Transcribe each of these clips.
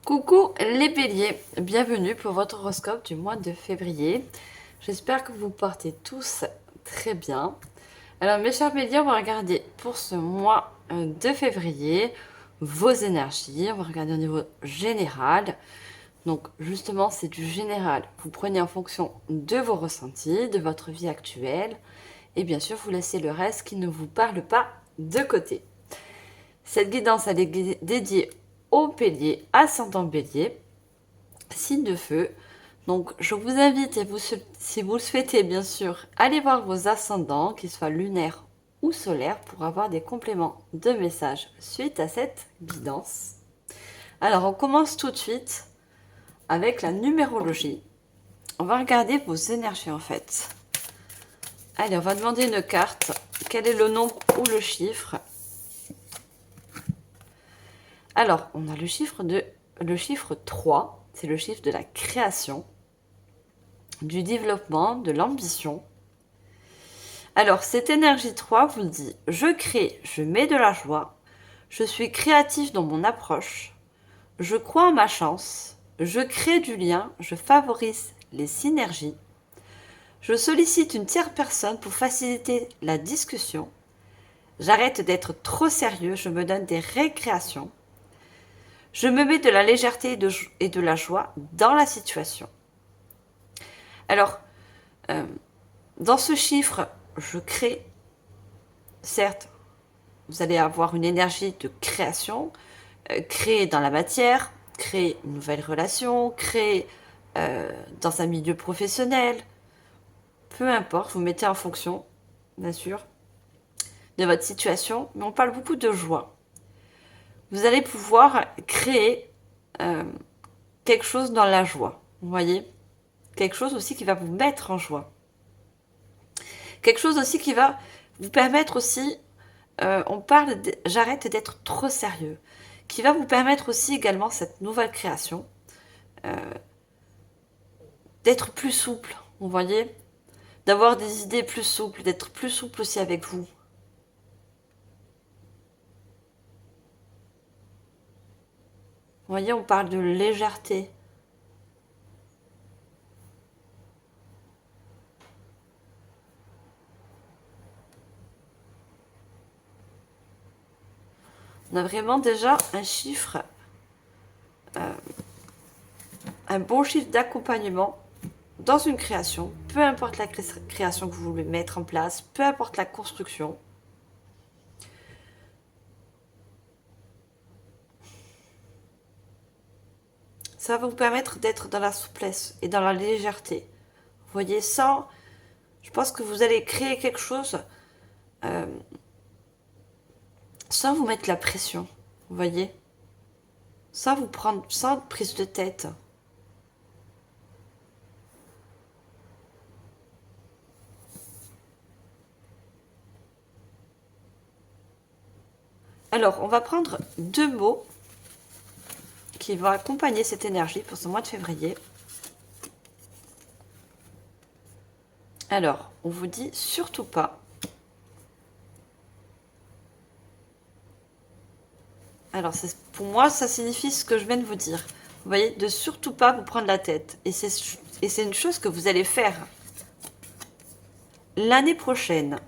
Coucou les béliers, bienvenue pour votre horoscope du mois de février. J'espère que vous portez tous très bien. Alors mes chers béliers, on va regarder pour ce mois de février vos énergies. On va regarder au niveau général. Donc justement c'est du général. Vous prenez en fonction de vos ressentis, de votre vie actuelle. Et bien sûr vous laissez le reste qui ne vous parle pas de côté. Cette guidance elle est dédiée aux béliers, ascendant bélier, signe de feu. Donc je vous invite, et vous, si vous le souhaitez bien sûr, allez voir vos ascendants, qu'ils soient lunaires ou solaires, pour avoir des compléments de messages suite à cette guidance. Alors on commence tout de suite avec la numérologie. On va regarder vos énergies en fait. Allez, on va demander une carte. Quel est le nombre ou le chiffre? Alors, on a le chiffre 3, c'est le chiffre de la création, du développement, de l'ambition. Alors, cette énergie 3 vous dit « Je crée, je mets de la joie, je suis créatif dans mon approche, je crois en ma chance, je crée du lien, je favorise les synergies, je sollicite une tierce personne pour faciliter la discussion, j'arrête d'être trop sérieux, je me donne des récréations, je me mets de la légèreté et de la joie dans la situation. » Alors, dans ce chiffre, je crée, certes, vous allez avoir une énergie de création, créer dans la matière, créer une nouvelle relation, créer dans un milieu professionnel, peu importe, vous mettez en fonction, bien sûr, de votre situation, mais on parle beaucoup de joie. Vous allez pouvoir créer quelque chose dans la joie, vous voyez, quelque chose aussi qui va vous mettre en joie. Quelque chose aussi qui va vous permettre aussi, on parle, j'arrête d'être trop sérieux, qui va vous permettre aussi également cette nouvelle création, d'être plus souple, vous voyez, d'avoir des idées plus souples, d'être plus souple aussi avec vous. Vous voyez, on parle de légèreté. On a vraiment déjà un chiffre, un bon chiffre d'accompagnement dans une création, peu importe la création que vous voulez mettre en place, peu importe la construction. Ça va vous permettre d'être dans la souplesse et dans la légèreté. Vous voyez, sans... Je pense que vous allez créer quelque chose sans vous mettre la pression. Vous voyez, sans vous prendre, sans prise de tête. Alors, on va prendre deux mots qui vont accompagner cette énergie pour ce mois de février. Alors, on vous dit surtout pas. Alors, pour moi, ça signifie ce que je viens de vous dire. Vous voyez, de surtout pas vous prendre la tête. Et c'est une chose que vous allez faire l'année prochaine.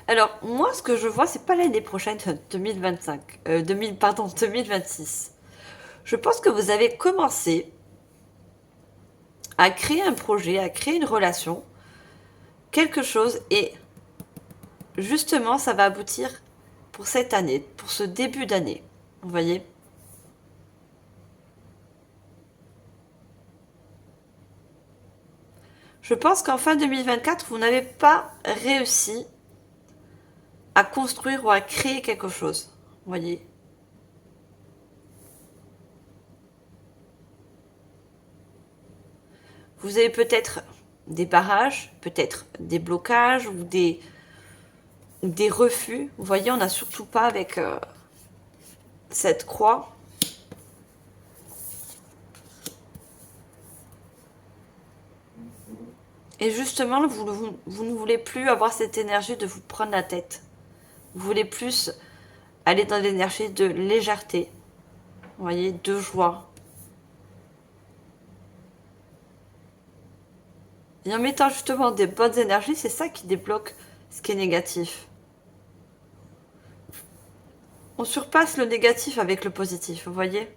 Alors, moi, ce que je vois, c'est pas l'année prochaine, 2025, 2026. Je pense que vous avez commencé à créer un projet, à créer une relation, quelque chose, et justement, ça va aboutir pour cette année, pour ce début d'année. Vous voyez ? Je pense qu'en fin 2024, vous n'avez pas réussi à construire ou à créer quelque chose. Vous voyez ? Vous avez peut-être des barrages, peut-être des blocages ou des refus. Vous voyez, on n'a surtout pas avec cette croix. Et justement, vous ne voulez plus avoir cette énergie de vous prendre la tête. Vous voulez plus aller dans l'énergie de légèreté, vous voyez, de joie. Et en mettant justement des bonnes énergies, c'est ça qui débloque ce qui est négatif. On surpasse le négatif avec le positif, vous voyez?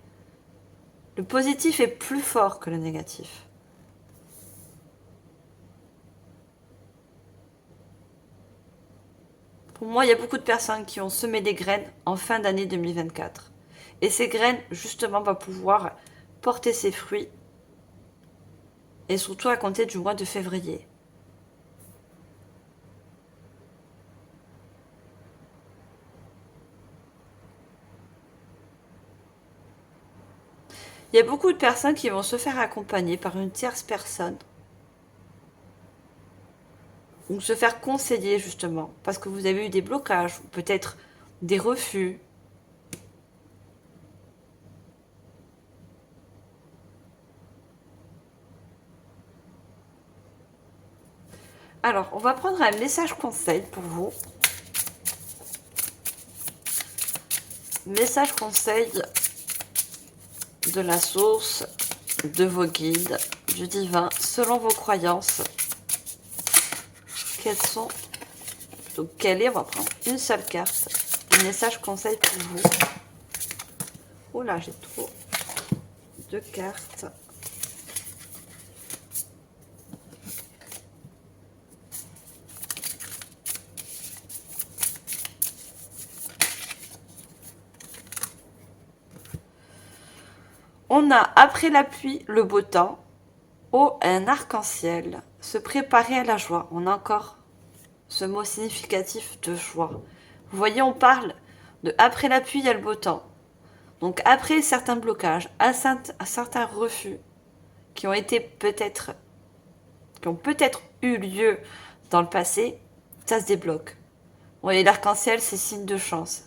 Le positif est plus fort que le négatif. Pour moi, il y a beaucoup de personnes qui ont semé des graines en fin d'année 2024. Et ces graines, justement, vont pouvoir porter ses fruits. Et surtout à compter du mois de février. Il y a beaucoup de personnes qui vont se faire accompagner par une tierce personne. Ou se faire conseiller, justement. Parce que vous avez eu des blocages, ou peut-être des refus. Alors, on va prendre un message conseil pour vous. Message conseil de la source, de vos guides, du divin, selon vos croyances. Quels sont... Donc, quel est... On va prendre une seule carte. Un message conseil pour vous. Oh là, j'ai trop de cartes. On a, après la pluie, le beau temps. Oh, un arc-en-ciel. Se préparer à la joie. On a encore ce mot significatif de joie. Vous voyez, on parle de après la pluie, il y a le beau temps. Donc après certains blocages, certains refus qui ont été peut-être, qui ont peut-être eu lieu dans le passé, ça se débloque. Vous voyez, l'arc-en-ciel, c'est signe de chance.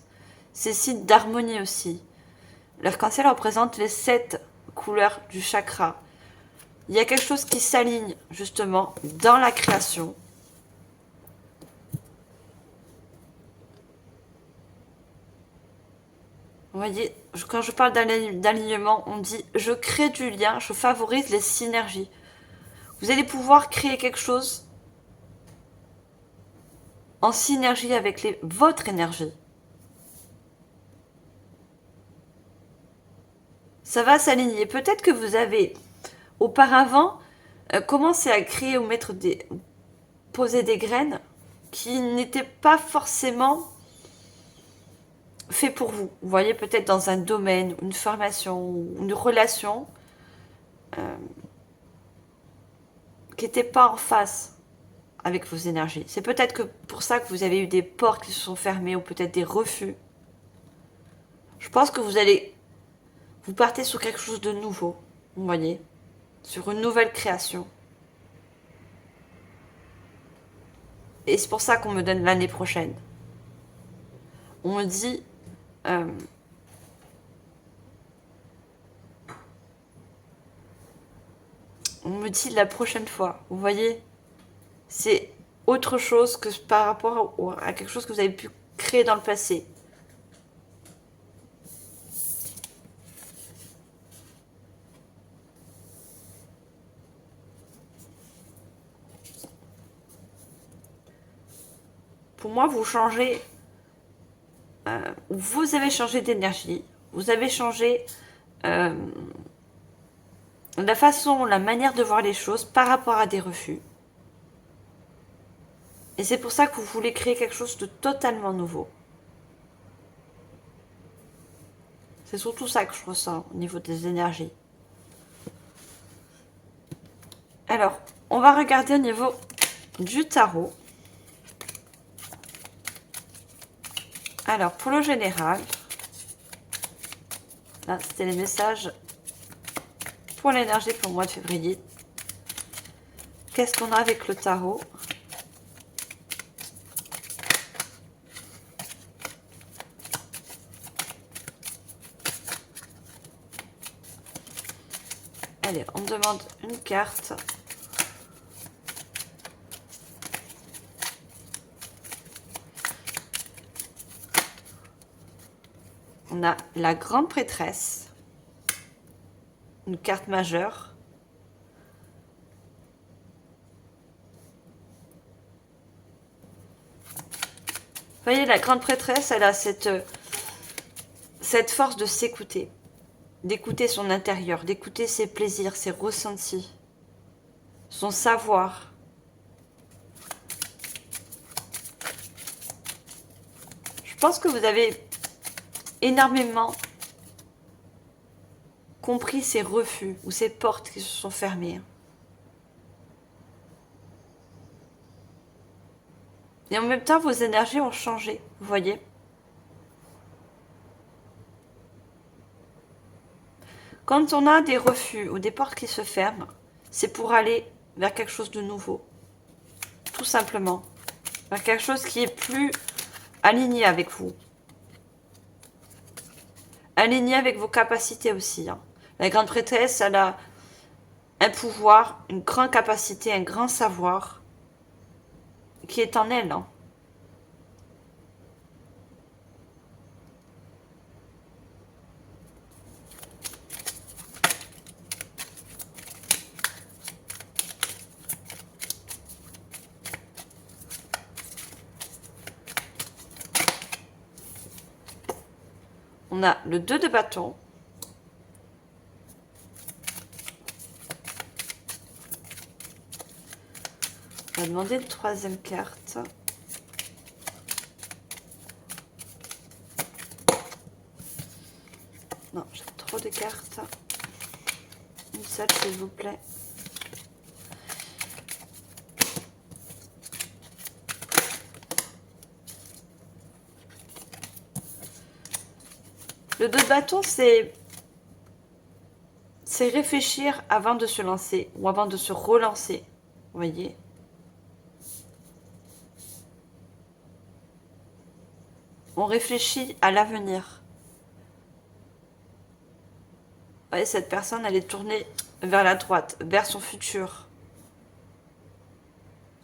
C'est signe d'harmonie aussi. L'arc-en-ciel représente les 7 couleurs du chakra. Il y a quelque chose qui s'aligne justement dans la création. Vous voyez, quand je parle d'alignement, on dit je crée du lien, je favorise les synergies. Vous allez pouvoir créer quelque chose en synergie avec votre énergie. Ça va s'aligner. Peut-être que vous avez auparavant commencé à créer ou poser des graines qui n'étaient pas forcément fait pour vous. Vous voyez, peut-être dans un domaine, une formation, une relation qui n'était pas en face avec vos énergies. C'est peut-être que pour ça que vous avez eu des portes qui se sont fermées ou peut-être des refus. Je pense que vous partez sur quelque chose de nouveau, vous voyez, sur une nouvelle création. Et c'est pour ça qu'on me donne l'année prochaine. On me dit... on me dit la prochaine fois, vous voyez, c'est autre chose que par rapport à quelque chose que vous avez pu créer dans le passé. Pour moi, vous changez, vous avez changé d'énergie, vous avez changé la façon, la manière de voir les choses par rapport à des refus. Et c'est pour ça que vous voulez créer quelque chose de totalement nouveau. C'est surtout ça que je ressens au niveau des énergies. Alors, on va regarder au niveau du tarot. Alors, pour le général, là, c'était les messages pour l'énergie pour le mois de février. Qu'est-ce qu'on a avec le tarot ? Allez, on demande une carte. On a la grande prêtresse, une carte majeure. Vous voyez, la grande prêtresse, elle a cette force de s'écouter, d'écouter son intérieur, d'écouter ses plaisirs, ses ressentis, son savoir. Je pense que vous avez énormément compris ces refus ou ces portes qui se sont fermées. Et en même temps, vos énergies ont changé, vous voyez. Quand on a des refus ou des portes qui se ferment, c'est pour aller vers quelque chose de nouveau. Tout simplement. Vers quelque chose qui est plus aligné avec vous. Aligné avec vos capacités aussi. Hein. La grande prêtresse, elle a un pouvoir, une grande capacité, un grand savoir qui est en elle. Hein. On a le 2 de bâton. On va demander une 3e carte. Non, j'ai trop de cartes. Une seule, s'il vous plaît. Le 2 de bâton, c'est réfléchir avant de se lancer ou avant de se relancer. Vous voyez ? On réfléchit à l'avenir. Vous voyez, cette personne, elle est tournée vers la droite, vers son futur.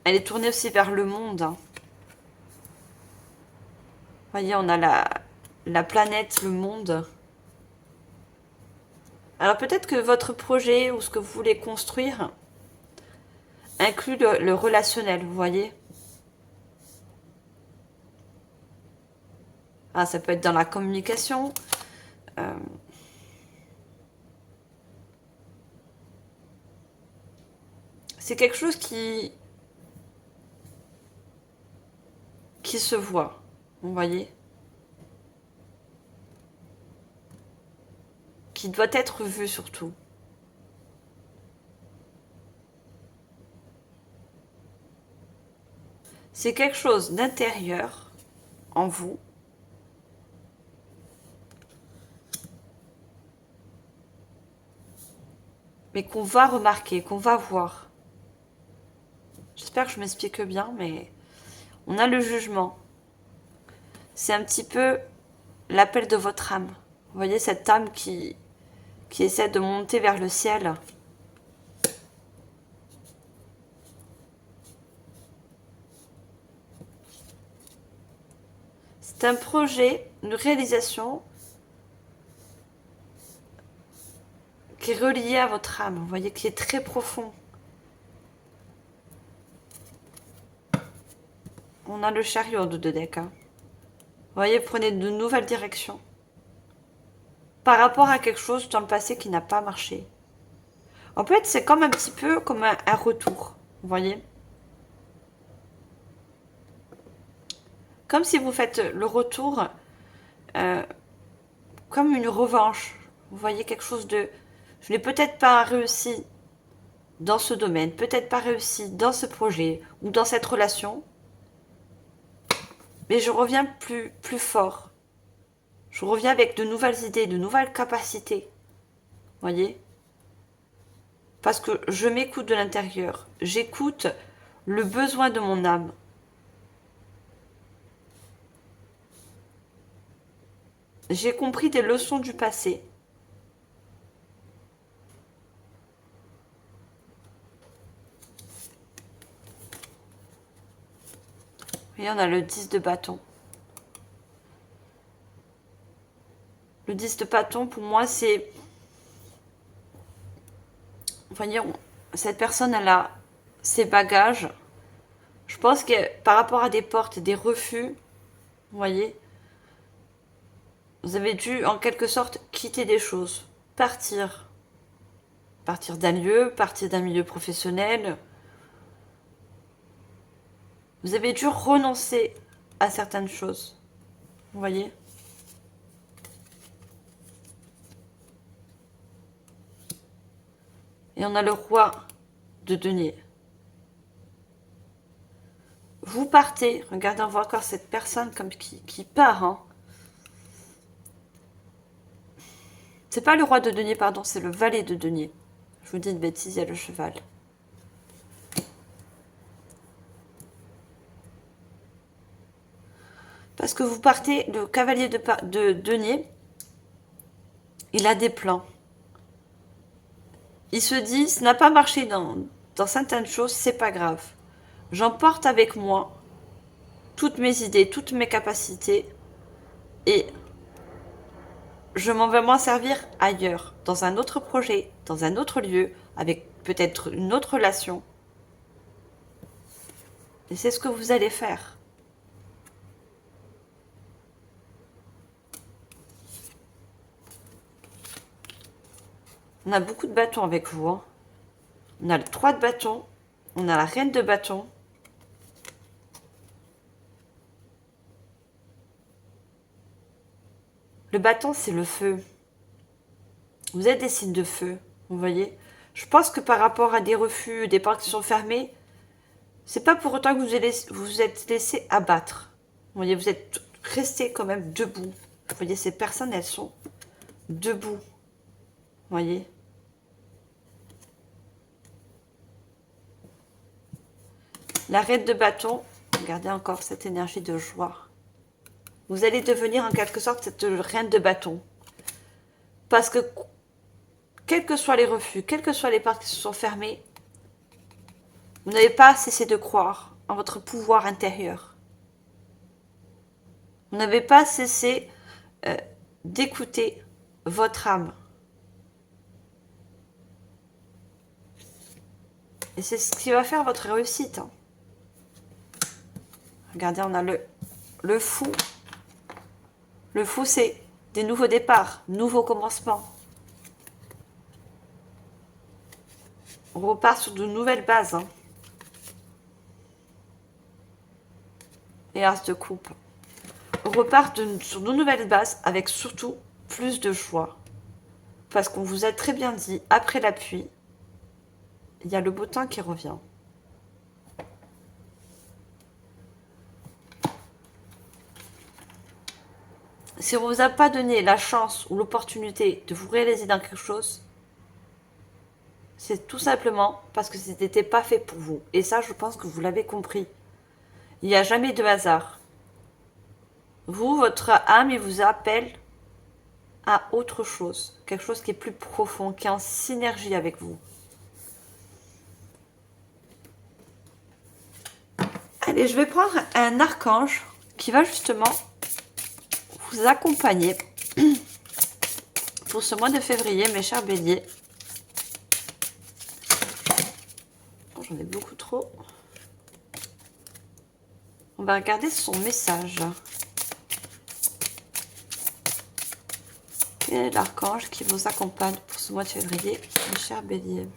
Elle est tournée aussi vers le monde. Hein. Vous voyez, on a la planète, le monde. Alors peut-être que votre projet ou ce que vous voulez construire inclut le relationnel, vous voyez. Ah, ça peut être dans la communication. C'est quelque chose qui se voit, vous voyez. Qui doit être vu surtout. C'est quelque chose d'intérieur en vous. Mais qu'on va remarquer, qu'on va voir. J'espère que je m'explique bien, mais on a le jugement. C'est un petit peu l'appel de votre âme. Vous voyez cette âme qui essaie de monter vers le ciel. C'est un projet, une réalisation qui est relié à votre âme, vous voyez, qui est très profond. On a le chariot de 2 decks. Hein. Vous voyez, prenez de nouvelles directions. Par rapport à quelque chose dans le passé qui n'a pas marché. En fait, c'est comme un petit peu comme un retour, vous voyez. Comme si vous faites le retour comme une revanche. Vous voyez quelque chose de... Je n'ai peut-être pas réussi dans ce domaine, peut-être pas réussi dans ce projet ou dans cette relation, mais je reviens plus fort. Je reviens avec de nouvelles idées, de nouvelles capacités. Voyez ? Parce que je m'écoute de l'intérieur. J'écoute le besoin de mon âme. J'ai compris des leçons du passé. Et on a le 10 de bâton. Le 10 de bâton, pour moi, c'est... Vous voyez, cette personne, elle a ses bagages. Je pense que par rapport à des portes et des refus, vous voyez, vous avez dû en quelque sorte quitter des choses, partir. Partir d'un lieu, partir d'un milieu professionnel. Vous avez dû renoncer à certaines choses. Vous voyez? Et on a le roi de denier. Vous partez, regardez, on voit encore cette personne comme qui part. Hein. C'est pas le roi de denier, pardon, c'est le valet de denier. Je vous dis une bêtise, il y a le cheval. Parce que vous partez, le cavalier de denier, il a des plans. Il se dit, ça n'a pas marché dans certaines choses, c'est pas grave. J'emporte avec moi toutes mes idées, toutes mes capacités et je m'en vais m'en servir ailleurs, dans un autre projet, dans un autre lieu, avec peut-être une autre relation. Et c'est ce que vous allez faire. On a beaucoup de bâtons avec vous. Hein. On a le 3 de bâton, on a la reine de bâton. Le bâton, c'est le feu. Vous êtes des signes de feu, vous voyez. Je pense que par rapport à des refus, des portes qui sont fermées, c'est pas pour autant que vous êtes laissé abattre. Vous voyez, vous êtes resté quand même debout. Vous voyez, ces personnes, elles sont debout. Vous voyez. La reine de bâton, regardez encore cette énergie de joie. Vous allez devenir en quelque sorte cette reine de bâton. Parce que, quels que soient les refus, quelles que soient les portes qui se sont fermées, vous n'avez pas cessé de croire en votre pouvoir intérieur. Vous n'avez pas cessé d'écouter votre âme. Et c'est ce qui va faire votre réussite. Hein. Regardez, on a le fou. Le fou, c'est des nouveaux départs, nouveaux commencements. On repart sur de nouvelles bases. Hein. Et as de coupe. On repart sur de nouvelles bases avec surtout plus de joie. Parce qu'on vous a très bien dit, après la pluie, il y a le beau temps qui revient. Si on ne vous a pas donné la chance ou l'opportunité de vous réaliser dans quelque chose, c'est tout simplement parce que ce n'était pas fait pour vous. Et ça, je pense que vous l'avez compris. Il n'y a jamais de hasard. Vous, votre âme, il vous appelle à autre chose. Quelque chose qui est plus profond, qui est en synergie avec vous. Allez, je vais prendre un archange qui va justement vous accompagner pour ce mois de février, mes chers béliers. J'en ai beaucoup trop. On va regarder son message. Quel est l'archange qui vous accompagne pour ce mois de février, mes chers béliers?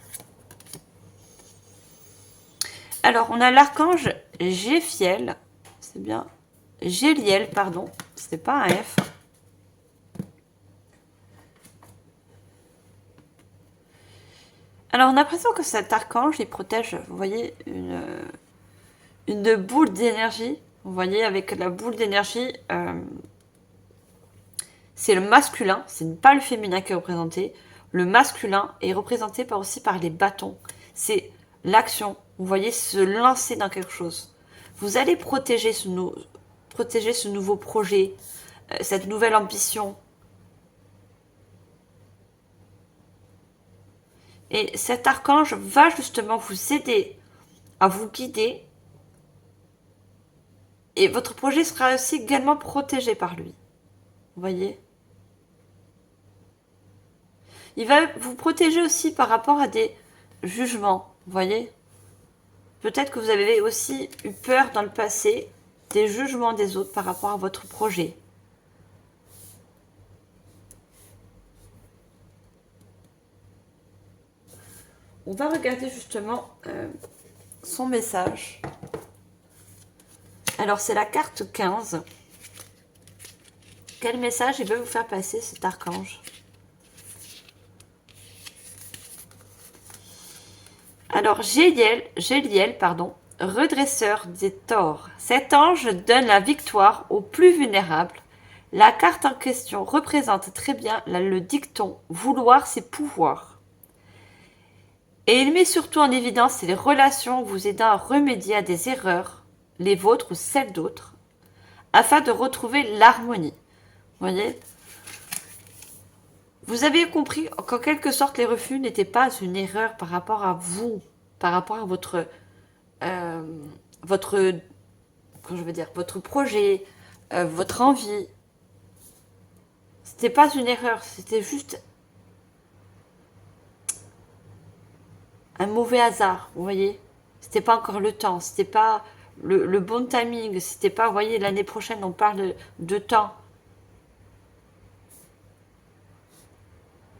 Alors, on a l'archange Géphiel. C'est bien. Géliel, pardon. C'est pas un F. Alors, on a l'impression que cet archange, il protège, vous voyez, une boule d'énergie. Vous voyez, avec la boule d'énergie, c'est le masculin, c'est pas le féminin qui est représenté. Le masculin est représenté aussi par les bâtons. C'est l'action. Vous voyez, se lancer dans quelque chose. Vous allez protéger ce nouveau projet, cette nouvelle ambition. Et cet archange va justement vous aider à vous guider. Et votre projet sera aussi également protégé par lui. Vous voyez ? Il va vous protéger aussi par rapport à des jugements, vous voyez. Peut-être que vous avez aussi eu peur dans le passé des jugements des autres par rapport à votre projet. On va regarder justement son message. Alors, c'est la carte 15. Quel message il veut vous faire passer, cet archange? Alors, Géliel, pardon, redresseur des torts. Cet ange donne la victoire aux plus vulnérables. La carte en question représente très bien le dicton « vouloir ses pouvoirs ». Et il met surtout en évidence les relations vous aidant à remédier à des erreurs, les vôtres ou celles d'autres, afin de retrouver l'harmonie. Vous voyez? Vous avez compris qu'en quelque sorte, les refus n'étaient pas une erreur par rapport à vous, par rapport à votre projet, votre envie. C'était pas une erreur, c'était juste un mauvais hasard, vous voyez. C'était pas encore le temps, c'était pas le bon timing, c'était pas, vous voyez, l'année prochaine, on parle de temps.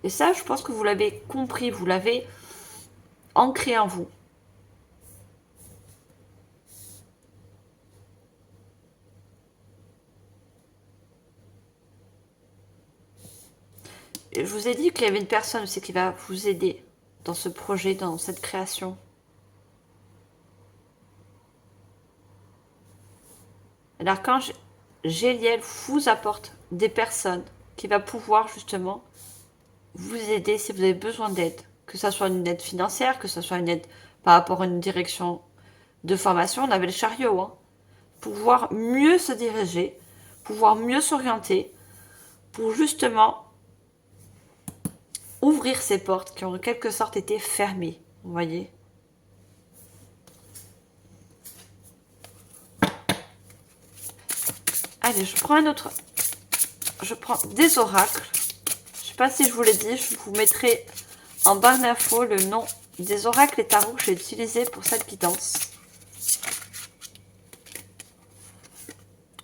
Et ça, je pense que vous l'avez compris, vous l'avez ancré en vous. Et je vous ai dit qu'il y avait une personne aussi qui va vous aider dans ce projet, dans cette création. L'archange Géliel vous apporte des personnes qui va pouvoir justement vous aider si vous avez besoin d'aide. Que ce soit une aide financière, que ce soit une aide par rapport à une direction de formation. On avait le chariot, hein. Pouvoir mieux se diriger, pouvoir mieux s'orienter, pour justement ouvrir ces portes qui ont en quelque sorte été fermées. Vous voyez? Allez, je prends un autre. Je prends des oracles. Je ne sais pas si je vous l'ai dit, je vous mettrai en barre d'infos le nom des oracles et tarots que j'ai utilisés pour cette guidance.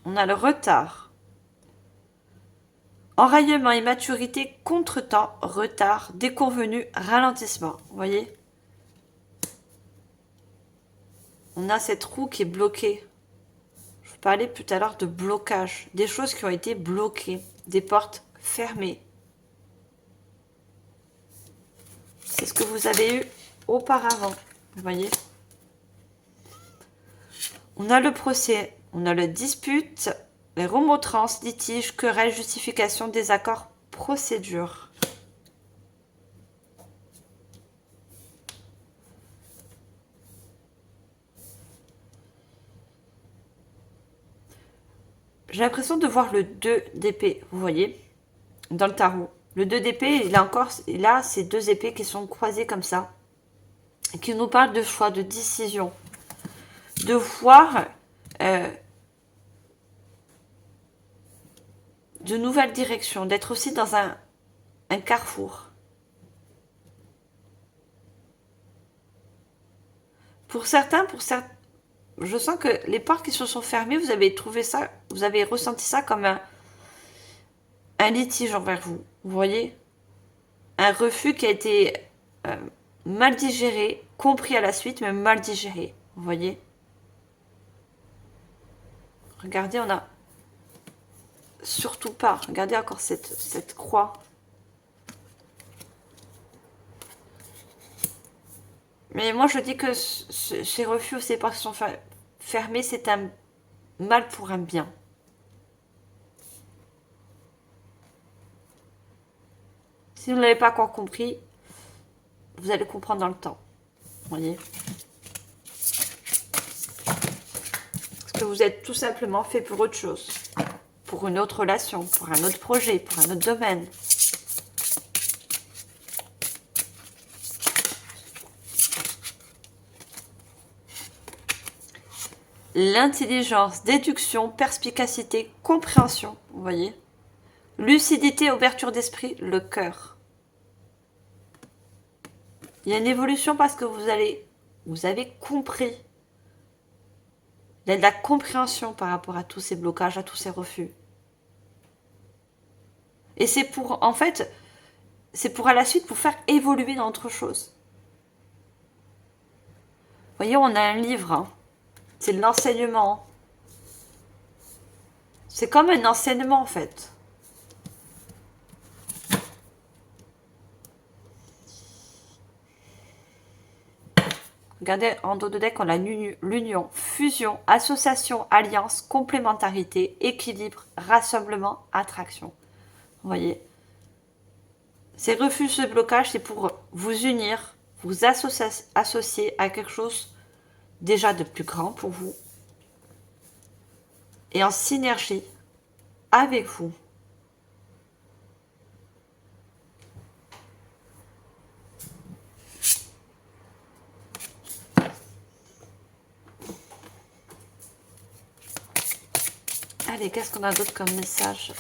On a le retard. Enraillement, immaturité, contretemps, retard, déconvenu, ralentissement. Vous voyez? On a cette roue qui est bloquée. Je vous parlais tout à l'heure de blocage. Des choses qui ont été bloquées. Des portes fermées. C'est ce que vous avez eu auparavant. Vous voyez? On a le procès. On a la dispute. Les remontrances, litiges, querelles, justifications, désaccords, procédures. J'ai l'impression de voir le 2 d'épée, vous voyez, dans le tarot. Le 2 d'épée, il a ces deux épées qui sont croisées comme ça, et qui nous parlent de choix, de décision, de voir de nouvelles directions, d'être aussi dans un carrefour. Pour certains, je sens que les portes qui se sont fermées, vous avez trouvé ça, vous avez ressenti ça comme un litige envers vous. Vous voyez? Un refus qui a été mal digéré, compris à la suite, mais mal digéré. Vous voyez? Regardez, on a surtout pas. Regardez encore cette croix. Mais moi, je dis que ces refus, ces portes qui sont fermées, c'est un mal pour un bien. Si vous ne l'avez pas encore compris, vous allez comprendre dans le temps. Vous voyez? Parce que vous êtes tout simplement fait pour autre chose. Pour une autre relation, pour un autre projet, pour un autre domaine. L'intelligence, déduction, perspicacité, compréhension, vous voyez. Lucidité, ouverture d'esprit, le cœur. Il y a une évolution parce que vous avez compris. Il y a de la compréhension par rapport à tous ces blocages, à tous ces refus. Et c'est pour, en fait, c'est pour à la suite vous faire évoluer dans autre chose. Vous voyez, on a un livre, hein. C'est de l'enseignement. C'est comme un enseignement en fait. Regardez, en dos de deck, on a l'union, fusion, association, alliance, complémentarité, équilibre, rassemblement, attraction. Vous voyez, ces refus, ce blocage, c'est pour vous unir, vous associer à quelque chose déjà de plus grand pour vous et en synergie avec vous. Allez, qu'est-ce qu'on a d'autre comme message?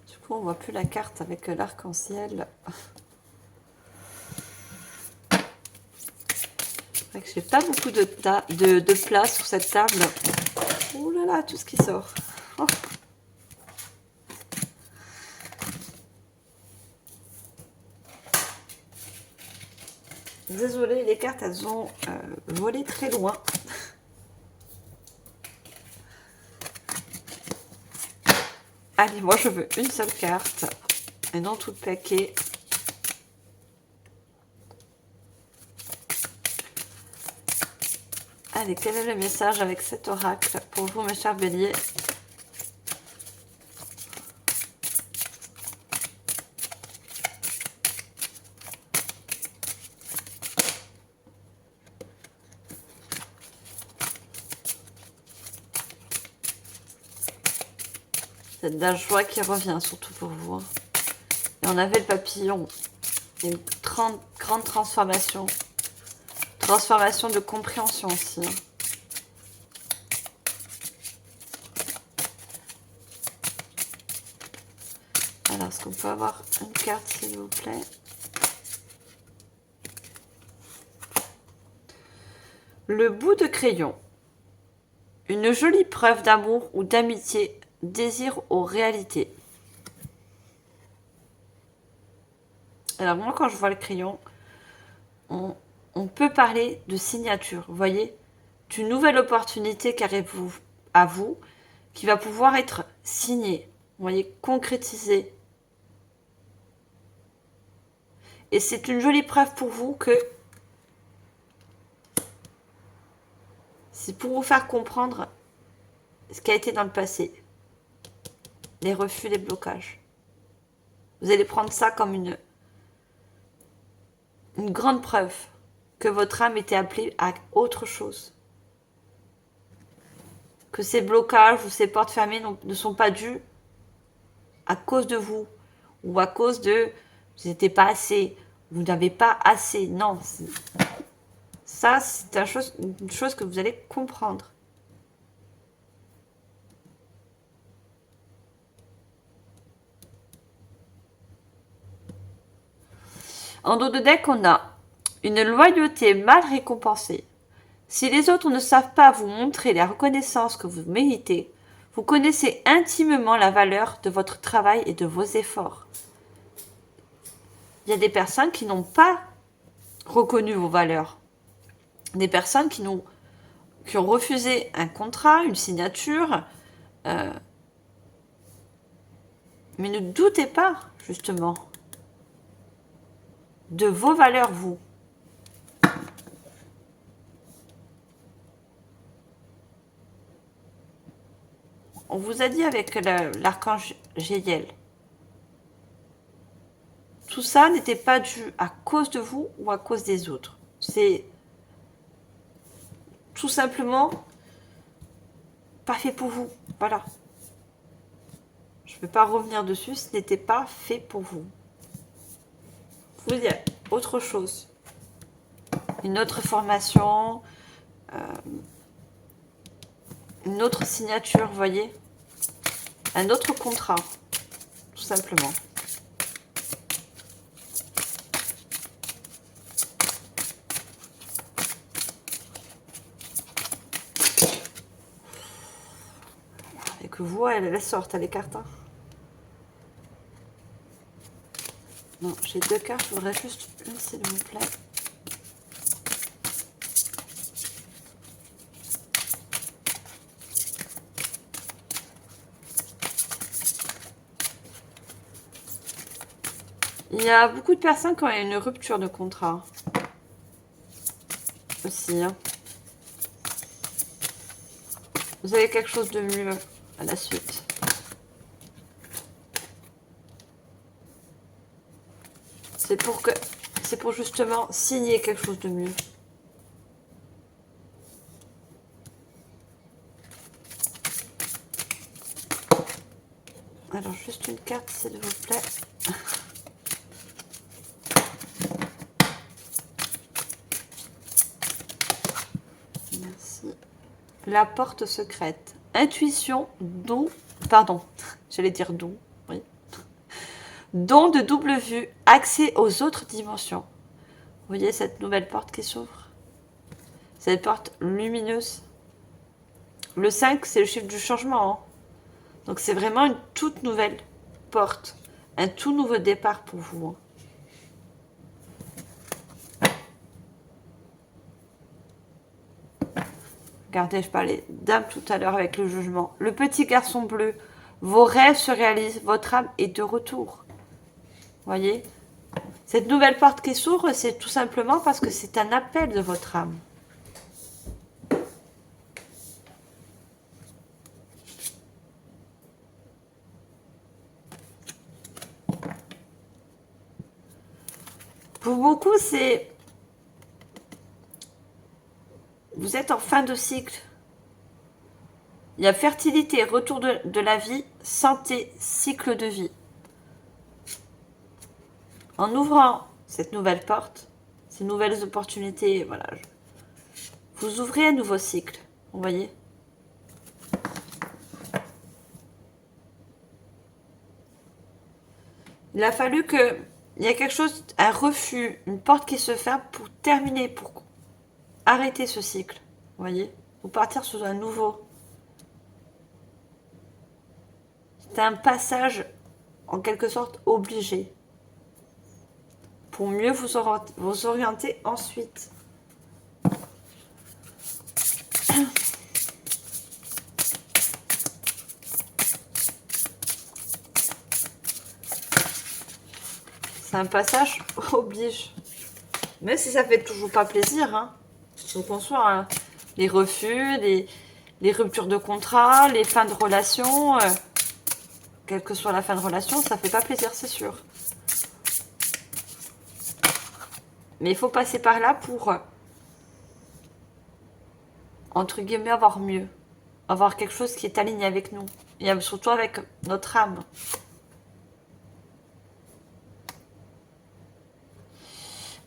Du coup, on voit plus la carte avec l'arc-en-ciel. C'est vrai que j'ai pas beaucoup de place sur cette table. Oh là là, tout ce qui sort. Oh. Désolée, les cartes, elles ont volé très loin. Allez, moi, je veux une seule carte. Et non tout le paquet. Allez, quel est le message avec cet oracle pour vous, mes chers béliers? C'est de la joie qui revient, surtout pour vous. Hein. Et on avait le papillon. Une grande transformation. Transformation de compréhension aussi. Hein. Alors, est-ce qu'on peut avoir une carte, s'il vous plaît? Le bout de crayon. Une jolie preuve d'amour ou d'amitié. Désir aux réalités. Alors moi, quand je vois le crayon, on peut parler de signature, vous voyez, d'une nouvelle opportunité qui arrive à vous, qui va pouvoir être signée, vous voyez, concrétisée. Et c'est une jolie preuve pour vous que c'est pour vous faire comprendre ce qui a été dans le passé. Les refus, les blocages. Vous allez prendre ça comme une grande preuve que votre âme était appelée à autre chose. Que ces blocages ou ces portes fermées ne sont pas dus à cause de vous ou à cause de vous n'étiez pas assez, vous n'avez pas assez. Non, ça c'est une chose que vous allez comprendre. En dos de deck, on a une loyauté mal récompensée. Si les autres ne savent pas vous montrer la reconnaissance que vous méritez, vous connaissez intimement la valeur de votre travail et de vos efforts. Il y a des personnes qui n'ont pas reconnu vos valeurs. Des personnes qui ont refusé un contrat, une signature. Mais ne doutez pas, justement, de vos valeurs, vous. On vous a dit avec l'archange Géliel. Tout ça n'était pas dû à cause de vous ou à cause des autres. C'est tout simplement pas fait pour vous. Voilà. Je ne vais pas revenir dessus, ce n'était pas fait pour vous. Vous il y a autre chose. Une autre formation, une autre signature, vous voyez, un autre contrat, tout simplement. que vous, elles sortent, les cartes. Hein. Non, j'ai 2 cartes, je voudrais juste une, s'il vous plaît. Il y a beaucoup de personnes qui ont une rupture de contrat. Aussi. Hein. Vous avez quelque chose de mieux à la suite. C'est pour justement signer quelque chose de mieux. Alors, juste une carte, s'il vous plaît. Merci. La porte secrète. Intuition, don... Pardon, j'allais dire don, oui. Don de double vue, accès aux autres dimensions. Vous voyez cette nouvelle porte qui s'ouvre? Cette porte lumineuse. Le 5, c'est le chiffre du changement. Hein. Donc c'est vraiment une toute nouvelle porte. Un tout nouveau départ pour vous. Hein. Regardez, je parlais d'âme tout à l'heure avec le jugement. Le petit garçon bleu, vos rêves se réalisent, votre âme est de retour. Voyez? Cette nouvelle porte qui s'ouvre, c'est tout simplement parce que c'est un appel de votre âme. Pour beaucoup, c'est... Vous êtes en fin de cycle. Il y a fertilité, retour de la vie, santé, cycle de vie. En ouvrant cette nouvelle porte, ces nouvelles opportunités, voilà, vous ouvrez un nouveau cycle, vous voyez. Il a fallu que... Il y a quelque chose, un refus, une porte qui se ferme pour terminer, pour arrêter ce cycle, vous voyez. Pour partir sur un nouveau. C'est un passage, en quelque sorte, obligé. Pour mieux vous orienter ensuite. C'est un passage oblige. Même si ça fait toujours pas plaisir, hein. Faut qu'on soit, hein. Les refus, les ruptures de contrat, les fins de relation, quelle que soit la fin de relation, ça fait pas plaisir, c'est sûr. Mais il faut passer par là pour, entre guillemets, avoir mieux. Avoir quelque chose qui est aligné avec nous. Et surtout avec notre âme.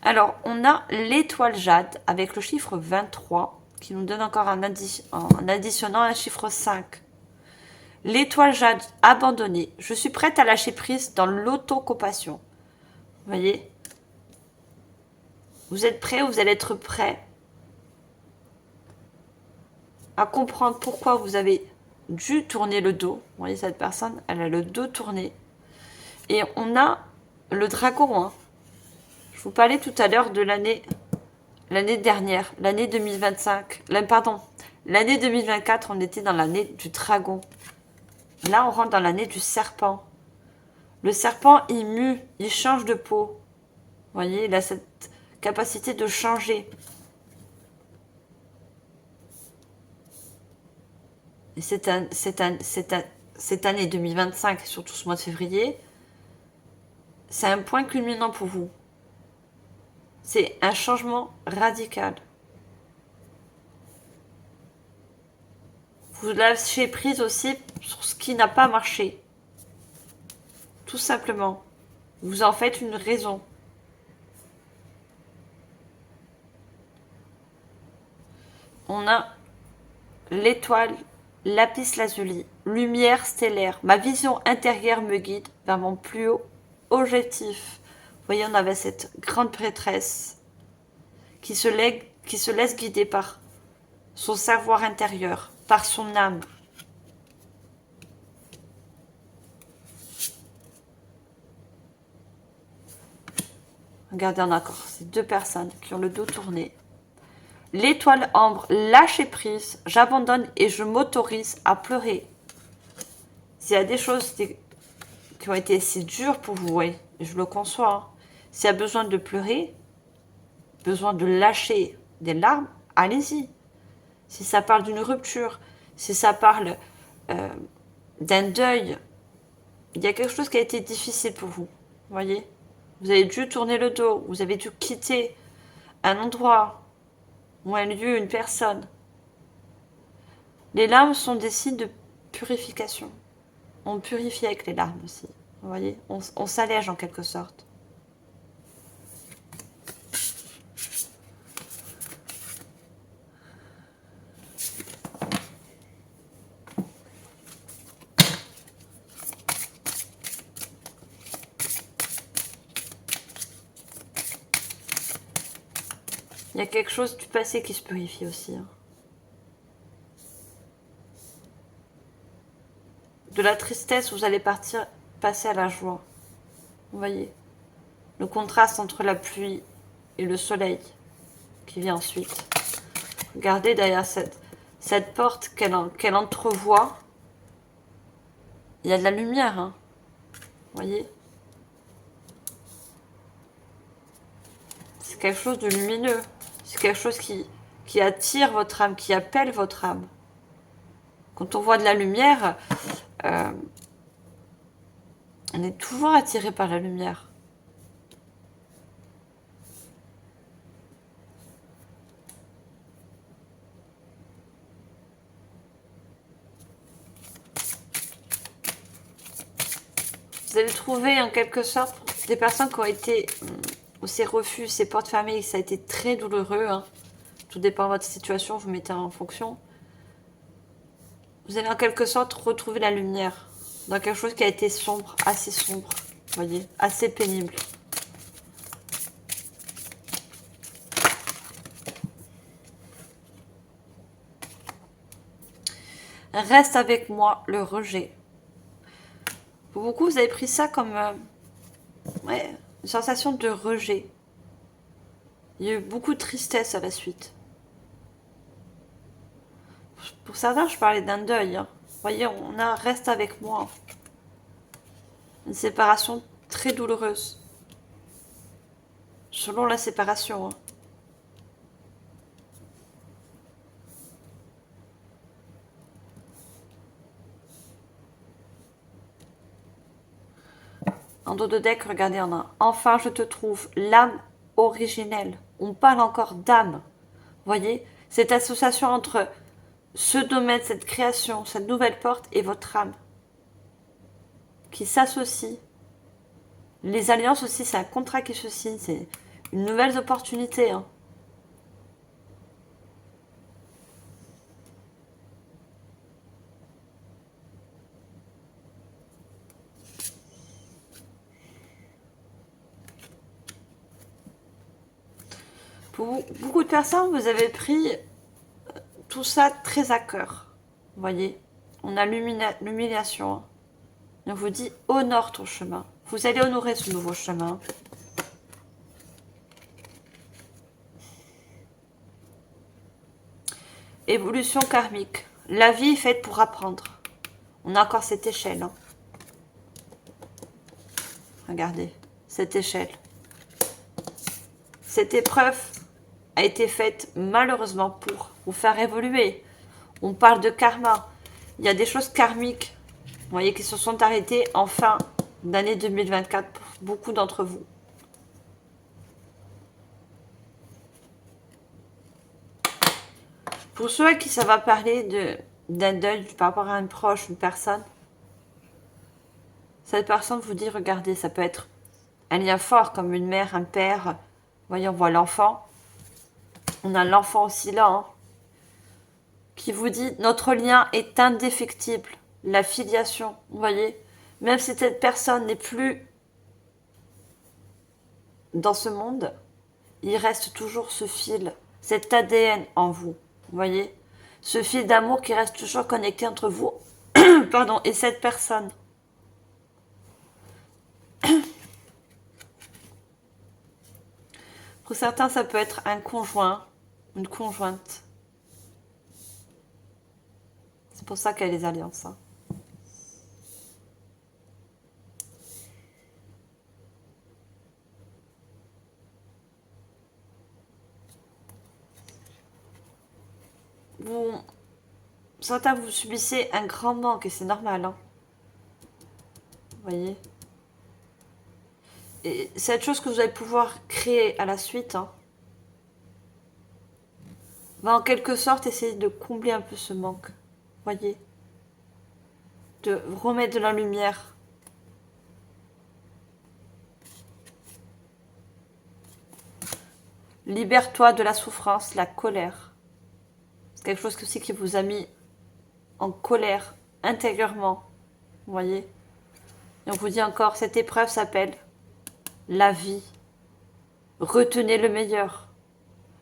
Alors, on a l'étoile jade avec le chiffre 23 qui nous donne encore un indice en additionnant un chiffre 5. L'étoile jade abandonnée. Je suis prête à lâcher prise dans l'autocompassion. Vous voyez? Vous êtes prêt, vous allez être prêt à comprendre pourquoi vous avez dû tourner le dos. Vous voyez, cette personne, elle a le dos tourné. Et on a le dragon, hein. Je vous parlais tout à l'heure de l'année dernière, l'année 2025. Pardon, l'année 2024, on était dans l'année du dragon. Là, on rentre dans l'année du serpent. Le serpent, il mue, il change de peau. Vous voyez, il a cette capacité de changer. Et cette année 2025, surtout ce mois de février, c'est un point culminant pour vous. C'est un changement radical. Vous lâchez prise aussi sur ce qui n'a pas marché. Tout simplement. Vous en faites une raison. On a l'étoile, lapis lazuli, lumière stellaire. Ma vision intérieure me guide vers mon plus haut objectif. Vous voyez, on avait cette grande prêtresse qui se laisse guider par son savoir intérieur, par son âme. Regardez en accord, c'est deux personnes qui ont le dos tourné. L'étoile ambre, lâcher prise, j'abandonne et je m'autorise à pleurer. S'il y a des choses qui ont été si dures pour vous, oui, je le conçois. Hein. S'il y a besoin de pleurer, besoin de lâcher des larmes, allez-y. Si ça parle d'une rupture, si ça parle d'un deuil, il y a quelque chose qui a été difficile pour vous, voyez. Vous avez dû tourner le dos, vous avez dû quitter un endroit ou un lieu, une personne. Les larmes sont des signes de purification. On purifie avec les larmes aussi, vous voyez. On s'allège en quelque sorte. Il y a quelque chose du passé qui se purifie aussi. Hein. De la tristesse, vous allez passer à la joie. Vous voyez, le contraste entre la pluie et le soleil qui vient ensuite. Regardez derrière cette porte qu'elle entrevoit. Il y a de la lumière, hein. Vous voyez. C'est quelque chose de lumineux. C'est quelque chose qui attire votre âme, qui appelle votre âme. Quand on voit de la lumière, on est toujours attiré par la lumière. Vous allez trouver en quelque sorte des personnes qui ont été, ou ces refus, ces portes fermées, ça a été très douloureux. Hein. Tout dépend de votre situation, vous mettez en fonction. Vous allez en quelque sorte retrouver la lumière dans quelque chose qui a été sombre, assez sombre, vous voyez, assez pénible. Reste avec moi le rejet. Pour beaucoup, vous avez pris ça comme ouais, une sensation de rejet. Il y a eu beaucoup de tristesse à la suite. Pour certains, je parlais d'un deuil. Hein. Vous voyez, on a reste avec moi. Une séparation très douloureuse. Selon la séparation. Hein. En dos de deck, regardez, on a enfin je te trouve, l'âme originelle. On parle encore d'âme. Vous voyez, cette association entre ce domaine, cette création, cette nouvelle porte et votre âme qui s'associe. Les alliances aussi, c'est un contrat qui se signe, c'est une nouvelle opportunité. Hein. Pour beaucoup de personnes, vous avez pris tout ça très à cœur. Vous voyez, on a l'humiliation. Hein. On vous dit, honore ton chemin. Vous allez honorer ce nouveau chemin. Évolution karmique. La vie est faite pour apprendre. On a encore cette échelle. Hein. Regardez, cette échelle. Cette épreuve a été faite malheureusement pour vous faire évoluer. On parle de karma. Il y a des choses karmiques, vous voyez, qui se sont arrêtées en fin d'année 2024 pour beaucoup d'entre vous. Pour ceux à qui ça va parler d'un deuil par rapport à une proche, une personne, cette personne vous dit, regardez, ça peut être un lien fort comme une mère, un père. Vous voyez, on voit l'enfant. On a l'enfant aussi là, hein, qui vous dit, notre lien est indéfectible. La filiation, vous voyez, même si cette personne n'est plus dans ce monde, il reste toujours ce fil, cet ADN en vous, vous voyez, ce fil d'amour qui reste toujours connecté entre vous pardon, et cette personne. Pour certains, ça peut être un conjoint, une conjointe. C'est pour ça qu'il y a les alliances. Hein. Certains, vous subissez un grand manque et c'est normal. Hein. Vous voyez. Et c'est cette chose que vous allez pouvoir créer à la suite. Hein. Va en quelque sorte essayer de combler un peu ce manque. Voyez. De remettre de la lumière. Libère-toi de la souffrance, la colère. C'est quelque chose aussi qui vous a mis en colère intérieurement. Vous voyez. Et on vous dit encore, cette épreuve s'appelle la vie. Retenez le meilleur.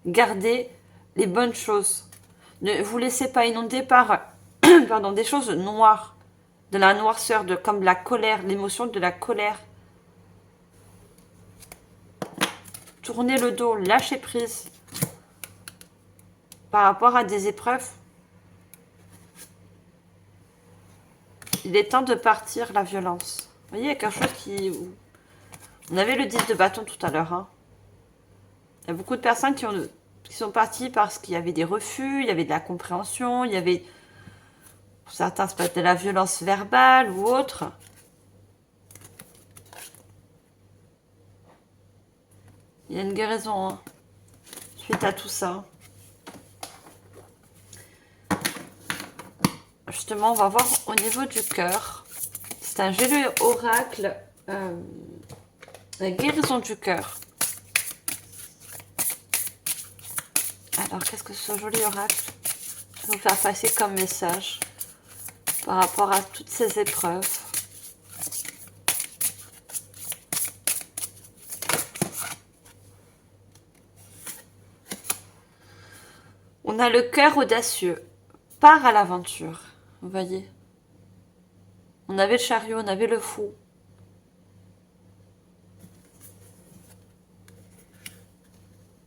Gardez les bonnes choses. Ne vous laissez pas inonder par pardon, des choses noires, de la noirceur, comme la colère, l'émotion de la colère. Tournez le dos, lâchez prise par rapport à des épreuves. Il est temps de partir la violence. Vous voyez, il y a quelque chose qui... On avait le 10 de bâton tout à l'heure. Hein. Il y a beaucoup de personnes qui sont parties parce qu'il y avait des refus, il y avait de la compréhension, il y avait... Pour certains, ça peut être de la violence verbale ou autre. Il y a une guérison hein, suite à tout ça. Justement, on va voir au niveau du cœur. C'est un joli oracle. La guérison du cœur. Alors, qu'est-ce que ce joli oracle va vous faire passer comme message par rapport à toutes ces épreuves? On a le cœur audacieux. Part à l'aventure. Vous voyez? On avait le chariot, on avait le fou.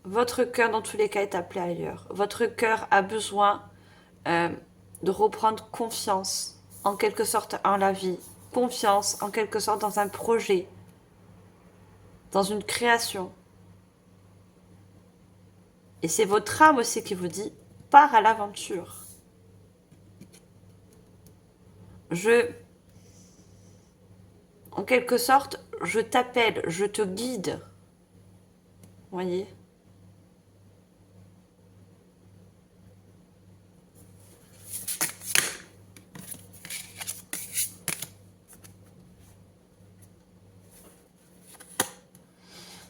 Votre cœur, dans tous les cas, est appelé ailleurs. Votre cœur a besoin de reprendre confiance, en quelque sorte, en la vie. Confiance, en quelque sorte, dans un projet. Dans une création. Et c'est votre âme aussi qui vous dit, pars à l'aventure. En quelque sorte, je t'appelle, je te guide. Vous voyez?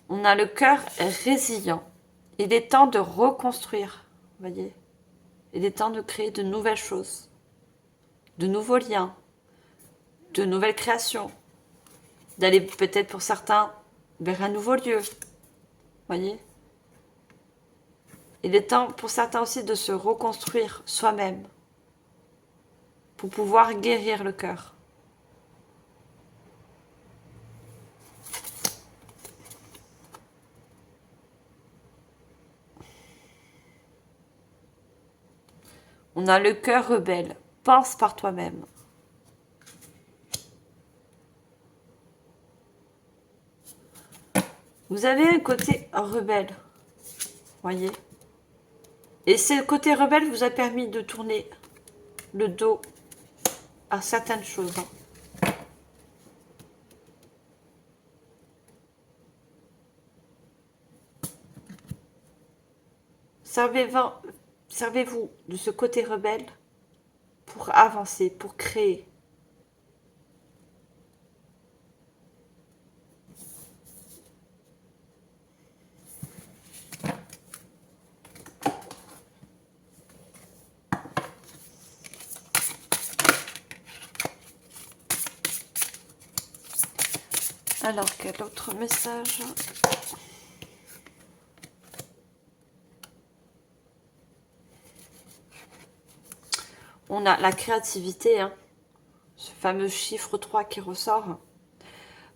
On a le cœur résilient. Il est temps de reconstruire, vous voyez. Il est temps de créer de nouvelles choses, de nouveaux liens, de nouvelles créations, d'aller peut-être pour certains vers un nouveau lieu, vous voyez. Il est temps pour certains aussi de se reconstruire soi-même pour pouvoir guérir le cœur. On a le cœur rebelle. Pense par toi-même. Vous avez un côté rebelle. Voyez. Et ce côté rebelle vous a permis de tourner le dos à certaines choses. Servez-vous de ce côté rebelle pour avancer, pour créer. Alors, quel autre message? On a la créativité, hein, ce fameux chiffre 3 qui ressort.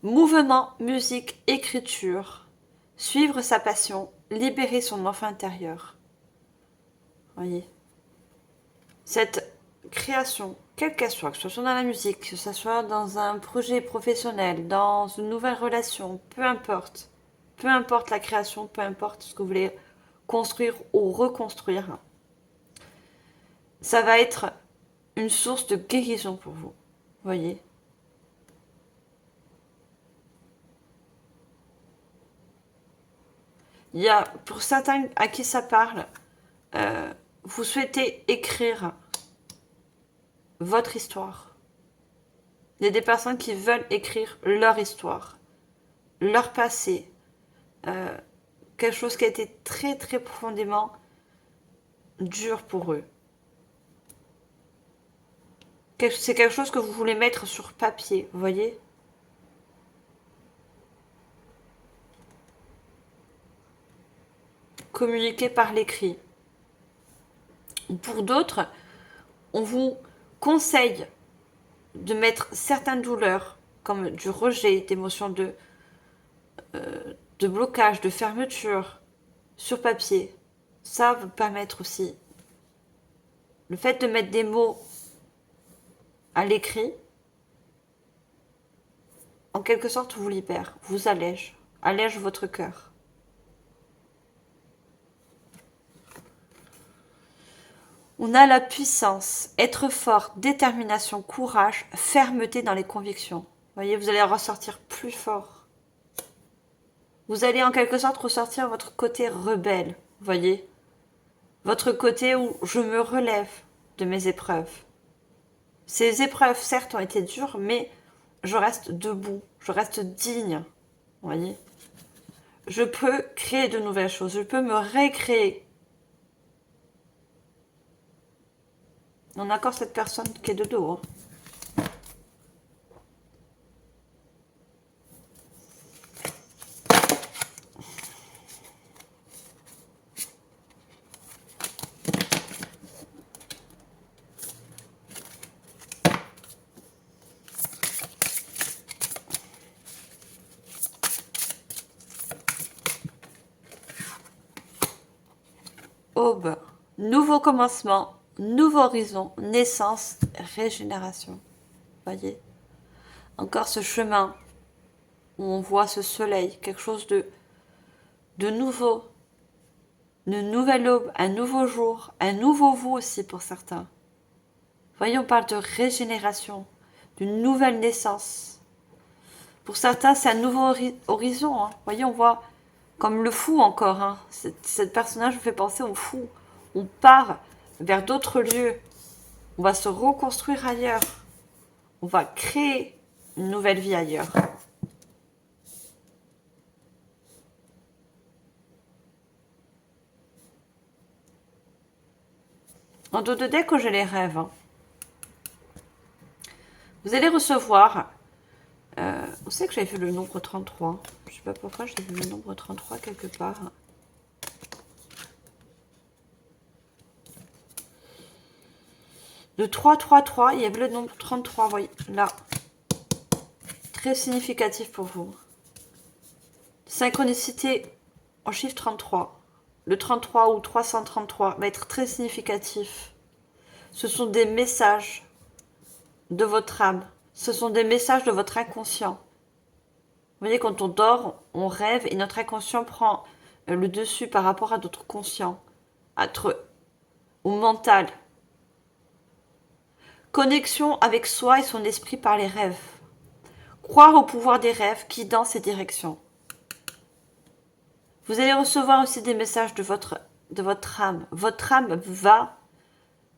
Mouvement, musique, écriture, suivre sa passion, libérer son enfant intérieur. Voyez. Cette création, quelle qu'elle soit, que ce soit dans la musique, que ce soit dans un projet professionnel, dans une nouvelle relation, peu importe la création, peu importe ce que vous voulez construire ou reconstruire, ça va être une source de guérison pour vous. Voyez. Il y a, pour certains à qui ça parle, vous souhaitez écrire votre histoire. Il y a des personnes qui veulent écrire leur histoire, leur passé, quelque chose qui a été très très profondément dur pour eux. C'est quelque chose que vous voulez mettre sur papier, vous voyez? Communiquer par l'écrit. Pour d'autres, on vous conseille de mettre certaines douleurs, comme du rejet, d'émotions de blocage, de fermeture, sur papier. Ça va vous permettre aussi. Le fait de mettre des mots à l'écrit, en quelque sorte, vous libère, vous allège votre cœur. On a la puissance, être fort, détermination, courage, fermeté dans les convictions. Vous voyez, vous allez ressortir plus fort. Vous allez en quelque sorte ressortir votre côté rebelle, vous voyez. Votre côté où je me relève de mes épreuves. Ces épreuves, certes, ont été dures, mais je reste debout, je reste digne, vous voyez. Je peux créer de nouvelles choses, je peux me récréer. On a encore cette personne qui est de dos. Hein. Aube, nouveau commencement, nouveau horizon, naissance, régénération. Voyez, encore ce chemin où on voit ce soleil, quelque chose de nouveau, une nouvelle aube, un nouveau jour, un nouveau vous aussi pour certains. Voyez, on parle de régénération, d'une nouvelle naissance. Pour certains, c'est un nouveau horizon. Hein. Voyez, on voit comme le fou encore. Hein. Cette personnage me fait penser au fou. On part vers d'autres lieux. On va se reconstruire ailleurs. On va créer une nouvelle vie ailleurs. En dos de deck, j'ai les rêves. Hein. Vous allez recevoir... on sait que j'avais vu le nombre 33. Je ne sais pas pourquoi j'ai vu le nombre 33 quelque part. Le 333, il y avait le nombre 33, vous voyez, là. Très significatif pour vous. Synchronicité en chiffre 33. Le 33 ou 333 va être très significatif. Ce sont des messages de votre âme. Ce sont des messages de votre inconscient. Vous voyez, quand on dort, on rêve et notre inconscient prend le dessus par rapport à notre conscient, au mental. Connexion avec soi et son esprit par les rêves. Croire au pouvoir des rêves qui dans ces directions. Vous allez recevoir aussi des messages de votre âme. Votre âme va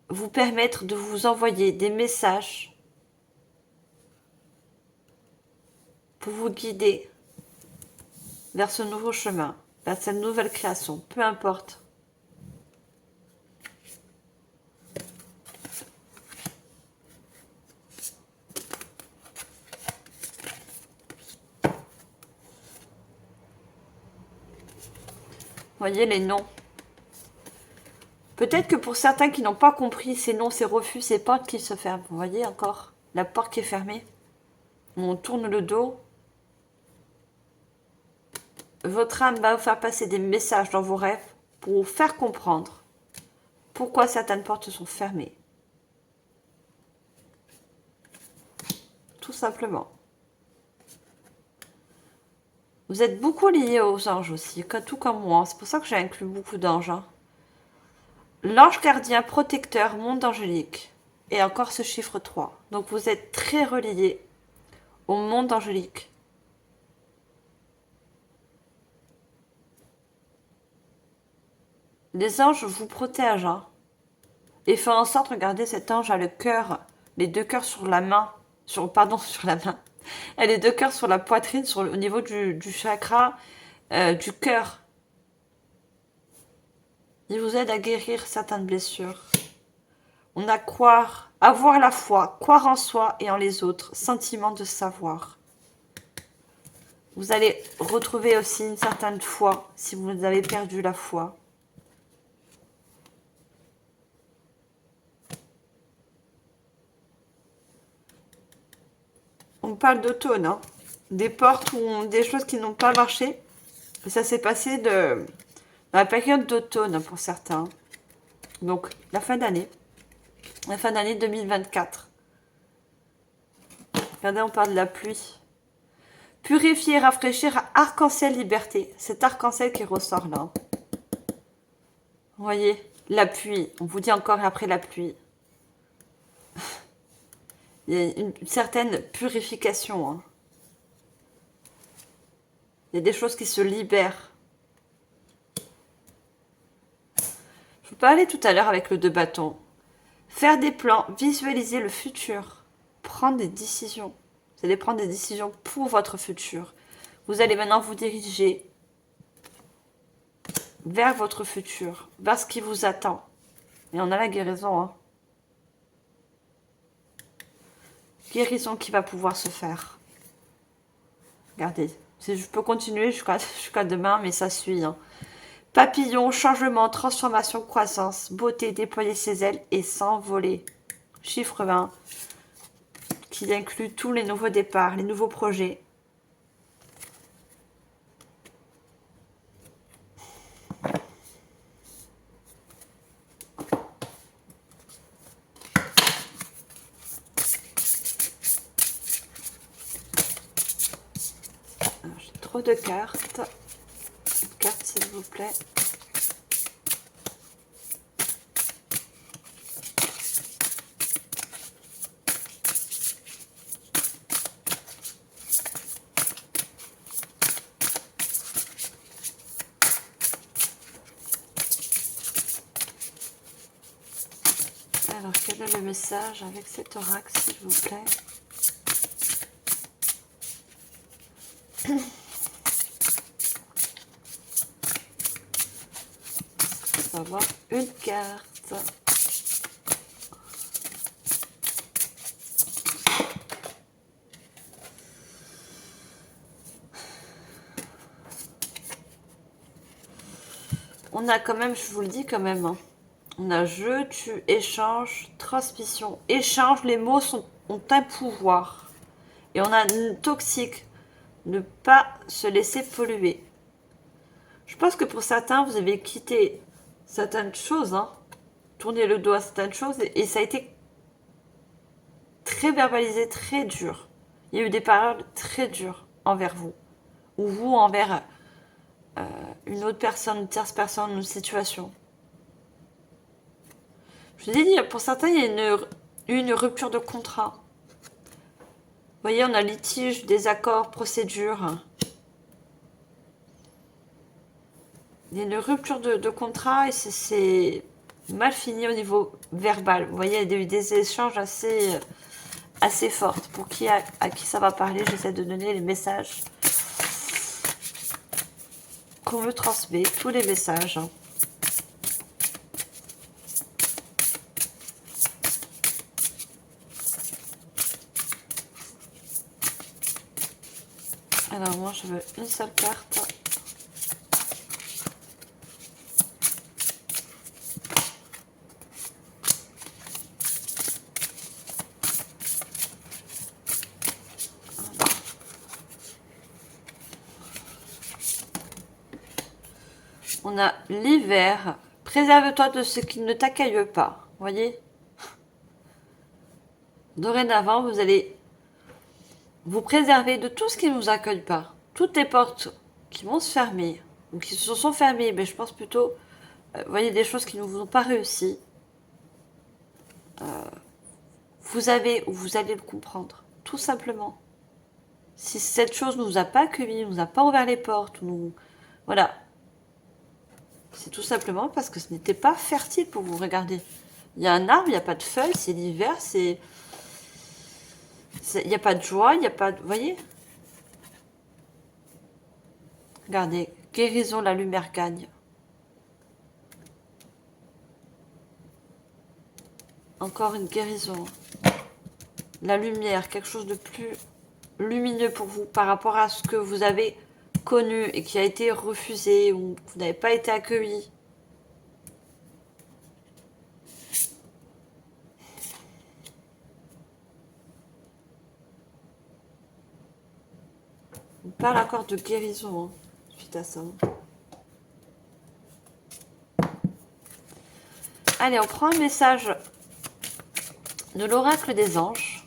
vous permettre de vous envoyer des messages pour vous guider vers ce nouveau chemin, vers cette nouvelle création, peu importe. Voyez les noms. Peut-être que pour certains qui n'ont pas compris ces noms, ces refus, ces portes qui se ferment. Vous voyez encore la porte qui est fermée. On tourne le dos. votre âme va vous faire passer des messages dans vos rêves pour vous faire comprendre pourquoi certaines portes sont fermées. Tout simplement. Vous êtes beaucoup liés aux anges aussi, tout comme moi. C'est pour ça que j'ai inclus beaucoup d'anges. Hein. L'ange gardien protecteur, monde angélique. Et encore ce chiffre 3. Donc vous êtes très reliés au monde angélique. Les anges vous protègent. Hein. Et font en sorte, regardez, cet ange a le cœur, les deux cœurs sur la main. Sur la main. Elle a les deux cœurs sur la poitrine, au niveau du chakra du cœur. Il vous aide à guérir certaines blessures. On a avoir la foi, croire en soi et en les autres, sentiment de savoir. Vous allez retrouver aussi une certaine foi si vous avez perdu la foi. On parle d'automne, hein. Des portes ou des choses qui n'ont pas marché. Et ça s'est passé dans la période d'automne pour certains. Donc la fin d'année 2024. Regardez, on parle de la pluie. Purifier, rafraîchir, arc-en-ciel, liberté. Cet arc-en-ciel qui ressort là. Vous voyez, la pluie. On vous dit encore après la pluie. Il y a une certaine purification. Hein. Il y a des choses qui se libèrent. Je vous parlais tout à l'heure avec le 2 bâtons. Faire des plans, visualiser le futur, prendre des décisions. Vous allez prendre des décisions pour votre futur. Vous allez maintenant vous diriger vers votre futur, vers ce qui vous attend. Et on a la guérison. Hein. Guérison qui va pouvoir se faire. Regardez, je peux continuer jusqu'à demain, mais ça suit. Hein. Papillon, changement, transformation, croissance, beauté, déployer ses ailes et s'envoler. Chiffre 20, qui inclut tous les nouveaux départs, les nouveaux projets. J'ai trop de cartes. Une carte, s'il vous plaît. Alors, quel est le message avec cet oracle, s'il vous plaît? On va avoir une carte. On a quand même, je vous le dis quand même, hein. On a jeu, tu, échange, transmission. Échange, les mots ont un pouvoir. Et on a toxique, ne pas se laisser polluer. Je pense que pour certains, vous avez quitté certaines choses, hein. Tourné le dos à certaines choses, et ça a été très verbalisé, très dur. Il y a eu des paroles très dures envers vous. Ou vous envers une autre personne, une tierce personne, une situation. Je vous ai dit, pour certains, il y a une rupture de contrat. Vous voyez, on a litige, désaccord, procédure. Il y a une rupture de contrat et c'est mal fini au niveau verbal. Vous voyez, il y a eu des échanges assez forts. Pour à qui ça va parler, j'essaie de donner les messages qu'on me transmet, tous les messages. Alors moi, je veux une seule carte. On a l'hiver. Préserve-toi de ce qui ne t'accueille pas. Voyez? Dorénavant, vous allez vous préserver de tout ce qui ne vous accueille pas. Toutes les portes qui vont se fermer, ou qui se sont fermées, mais je pense plutôt, vous voyez, des choses qui ne vous ont pas réussi. Vous avez, ou vous allez le comprendre, tout simplement. Si cette chose ne vous a pas accueilli, ne vous a pas ouvert les portes, ou voilà. C'est tout simplement parce que ce n'était pas fertile pour vous. Regardez. Il y a un arbre, il n'y a pas de feuilles, c'est l'hiver, il n'y a pas de joie, il n'y a pas de... Vous voyez? Regardez, guérison, la lumière gagne. Encore une guérison. La lumière, quelque chose de plus lumineux pour vous par rapport à ce que vous avez connu et qui a été refusé ou vous n'avez pas été accueilli. On parle encore de guérison suite à ça. Allez, on prend un message de l'oracle des anges.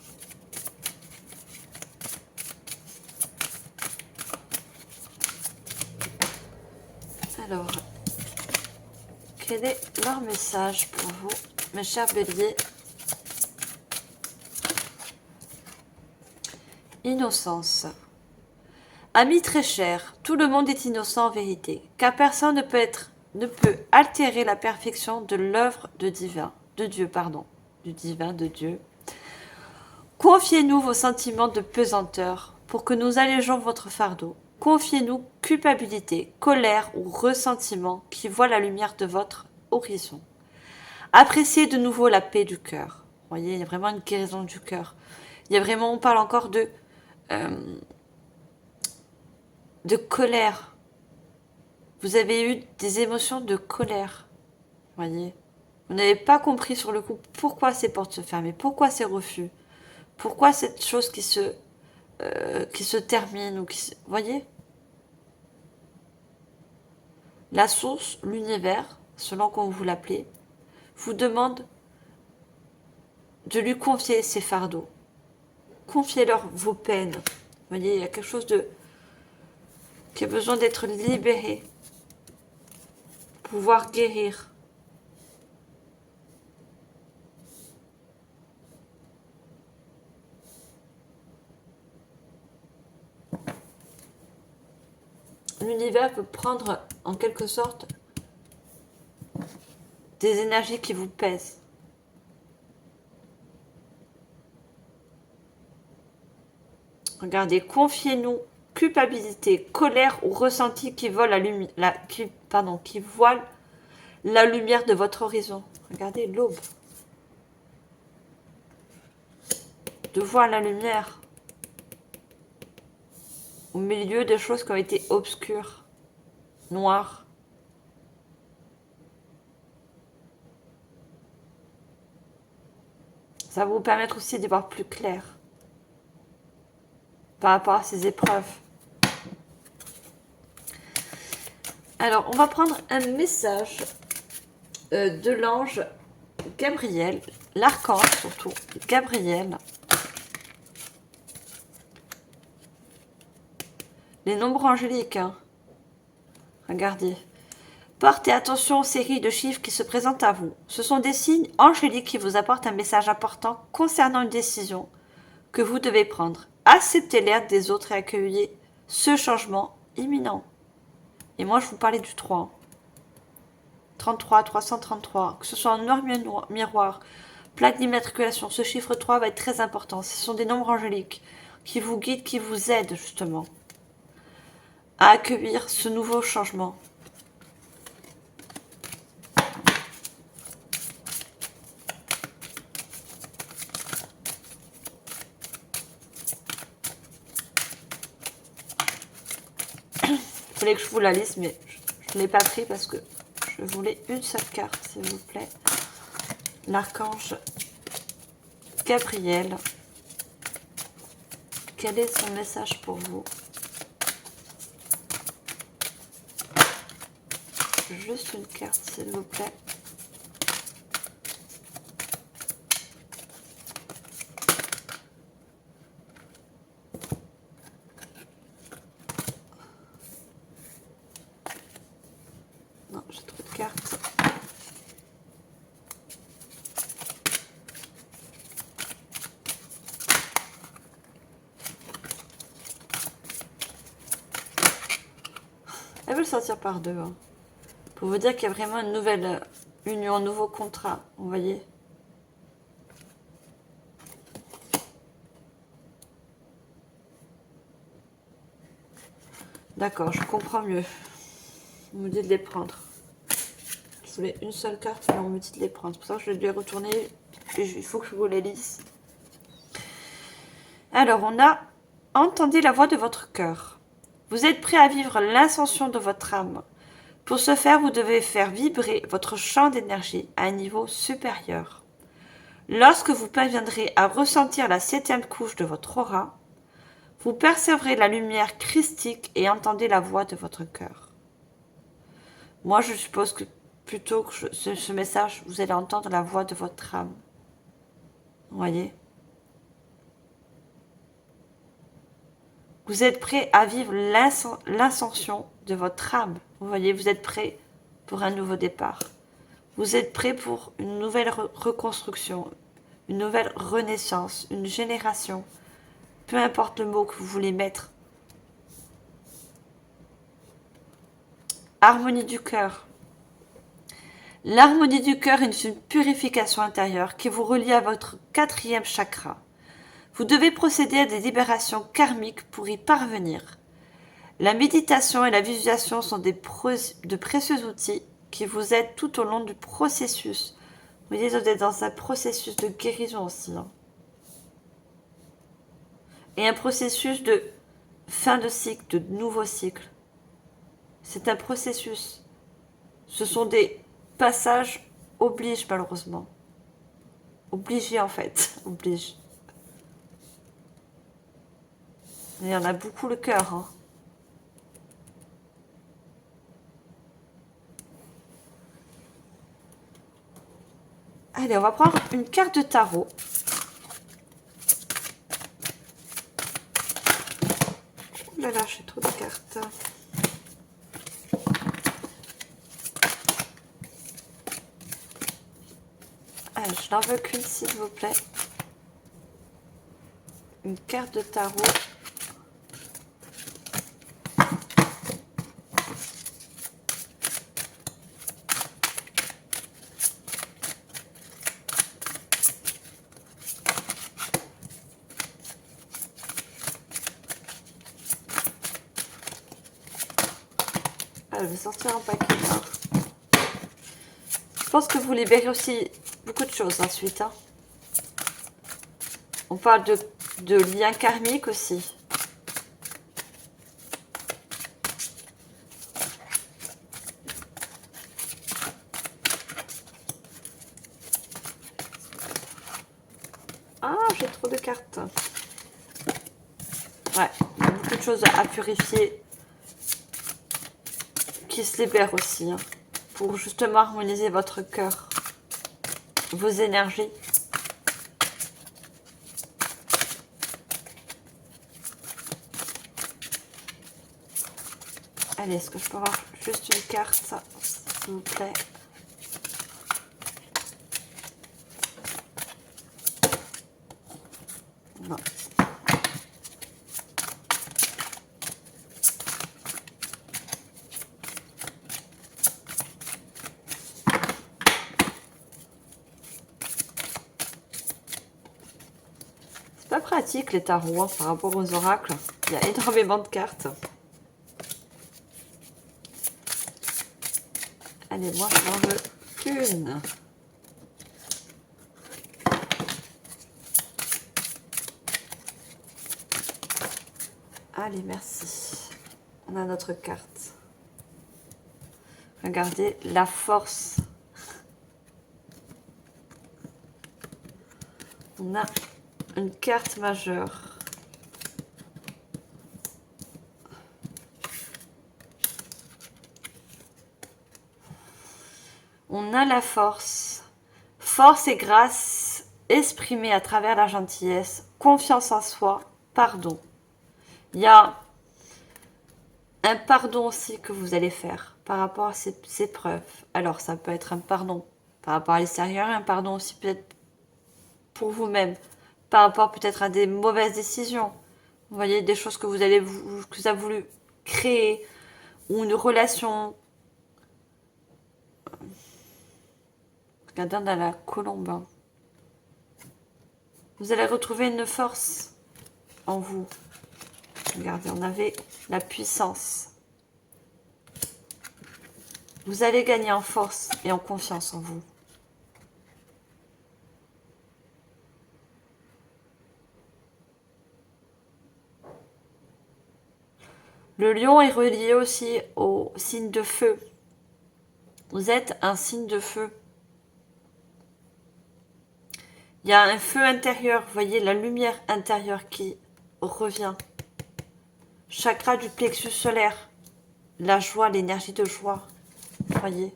Alors, quel est leur message pour vous, mes chers béliers? Innocence. Amis très chers, tout le monde est innocent en vérité, car personne ne peut altérer la perfection de l'œuvre de Dieu. Confiez-nous vos sentiments de pesanteur pour que nous allégeons votre fardeau. Confiez-nous culpabilité, colère ou ressentiment qui voient la lumière de votre horizon. Appréciez de nouveau la paix du cœur. Vous voyez, il y a vraiment une guérison du cœur. Il y a vraiment, on parle encore de colère. Vous avez eu des émotions de colère. Vous voyez, vous n'avez pas compris sur le coup pourquoi ces portes se ferment, pourquoi ces refus, pourquoi cette chose qui se termine ou qui se... Vous voyez, la source, l'univers, selon qu'on vous l'appelez, vous demande de lui confier ses fardeaux. Confiez-leur vos peines. Vous voyez, il y a quelque chose qui a besoin d'être libéré. Pouvoir guérir. L'univers peut prendre en quelque sorte des énergies qui vous pèsent. Regardez, confiez-nous culpabilité, colère ou ressenti qui voile qui voile la lumière de votre horizon. Regardez l'aube. De voir la lumière au milieu des choses qui ont été obscures, noires. Ça va vous permettre aussi d'y voir plus clair par rapport à ces épreuves. Alors, on va prendre un message de l'ange Gabriel, l'archange surtout, Gabriel. Les nombres angéliques, regardez. Portez attention aux séries de chiffres qui se présentent à vous. Ce sont des signes angéliques qui vous apportent un message important concernant une décision que vous devez prendre. Acceptez l'aide des autres et accueillez ce changement imminent. Et moi, je vous parlais du 3. 33, 333, que ce soit en noir miroir, plaque d'immatriculation, ce chiffre 3 va être très important. Ce sont des nombres angéliques qui vous guident, qui vous aident justement à accueillir ce nouveau changement. Il fallait que je vous la lise, mais je ne l'ai pas pris parce que je voulais une seule carte, s'il vous plaît. L'archange Gabriel. Quel est son message pour vous? juste une carte, s'il vous plaît. Non, j'ai trop de cartes. Elle veut le sortir par deux. Hein. Pour vous dire qu'il y a vraiment une nouvelle union, un nouveau contrat. Vous voyez? D'accord, je comprends mieux. On me dit de les prendre. Je voulais une seule carte, mais on me dit de les prendre. C'est pour ça que je vais les retourner. Il faut que je vous les lise. Alors, on a entendu la voix de votre cœur. Vous êtes prêt à vivre l'ascension de votre âme. Pour ce faire, vous devez faire vibrer votre champ d'énergie à un niveau supérieur. Lorsque vous parviendrez à ressentir la 7e couche de votre aura, vous percevrez la lumière christique et entendez la voix de votre cœur. Moi, je suppose que plutôt que ce message, vous allez entendre la voix de votre âme. Vous voyez? Vous êtes prêt à vivre l'ascension de votre âme. Vous voyez, vous êtes prêt pour un nouveau départ. Vous êtes prêt pour une nouvelle reconstruction, une nouvelle renaissance, une génération. Peu importe le mot que vous voulez mettre. Harmonie du cœur. L'harmonie du cœur est une purification intérieure qui vous relie à votre 4e chakra. Vous devez procéder à des libérations karmiques pour y parvenir. La méditation et la visualisation sont de précieux outils qui vous aident tout au long du processus. Vous voyez, vous êtes dans un processus de guérison aussi. Hein. Et un processus de fin de cycle, de nouveau cycle. C'est un processus. Ce sont des passages obligés malheureusement. Obligés en fait. Obligés. Il y en a beaucoup le cœur. Hein. Allez, on va prendre une carte de tarot. Oh là là, j'ai trop de cartes. Allez, je n'en veux qu'une, s'il vous plaît. Une carte de tarot. Je vais sortir un paquet. Hein. Je pense que vous libérez aussi beaucoup de choses ensuite. Hein. On parle de liens karmiques aussi. Ah, j'ai trop de cartes. Ouais, il y a beaucoup de choses à purifier. Qui se libère aussi, hein, pour justement harmoniser votre cœur, vos énergies. Allez, est-ce que je peux avoir juste une carte, ça, s'il vous plaît? Non. Pas pratique les tarots hein, par rapport aux oracles. Il y a énormément de cartes. Allez, moi je n'en veux qu'une. Allez, merci. On a notre carte. Regardez la force. On a une carte majeure. On a la force. Force et grâce exprimée à travers la gentillesse, confiance en soi, pardon. Il y a un pardon aussi que vous allez faire par rapport à ces preuves. Alors, ça peut être un pardon par rapport à l'extérieur, un pardon aussi peut-être pour vous-même, par rapport peut-être à des mauvaises décisions. Vous voyez, des choses que vous avez voulu créer, ou une relation. Regardez dans la colombe. Vous allez retrouver une force en vous. Regardez, on avait la puissance. Vous allez gagner en force et en confiance en vous. Le lion est relié aussi au signe de feu. Vous êtes un signe de feu. Il y a un feu intérieur, vous voyez, la lumière intérieure qui revient. Chakra du plexus solaire. La joie, l'énergie de joie. Voyez.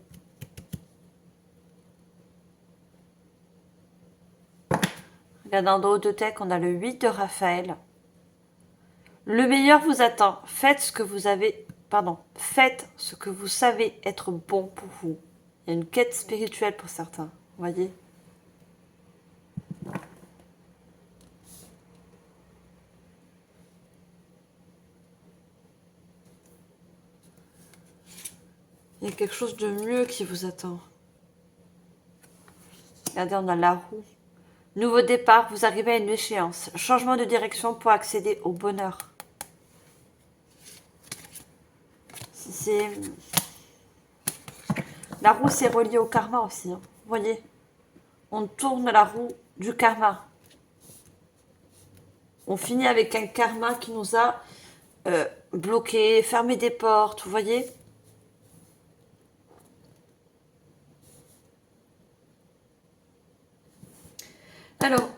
Regardez en haut de tech, on a le 8 de Raphaël. Le meilleur vous attend. Faites ce que vous savez être bon pour vous. Il y a une quête spirituelle pour certains. Voyez. Il y a quelque chose de mieux qui vous attend. Regardez, on a la roue. Nouveau départ, vous arrivez à une échéance. Changement de direction pour accéder au bonheur. La roue, c'est relié au karma aussi. Hein. Vous voyez, on tourne la roue du karma. On finit avec un karma qui nous a bloqué, fermé des portes, vous voyez. Alors,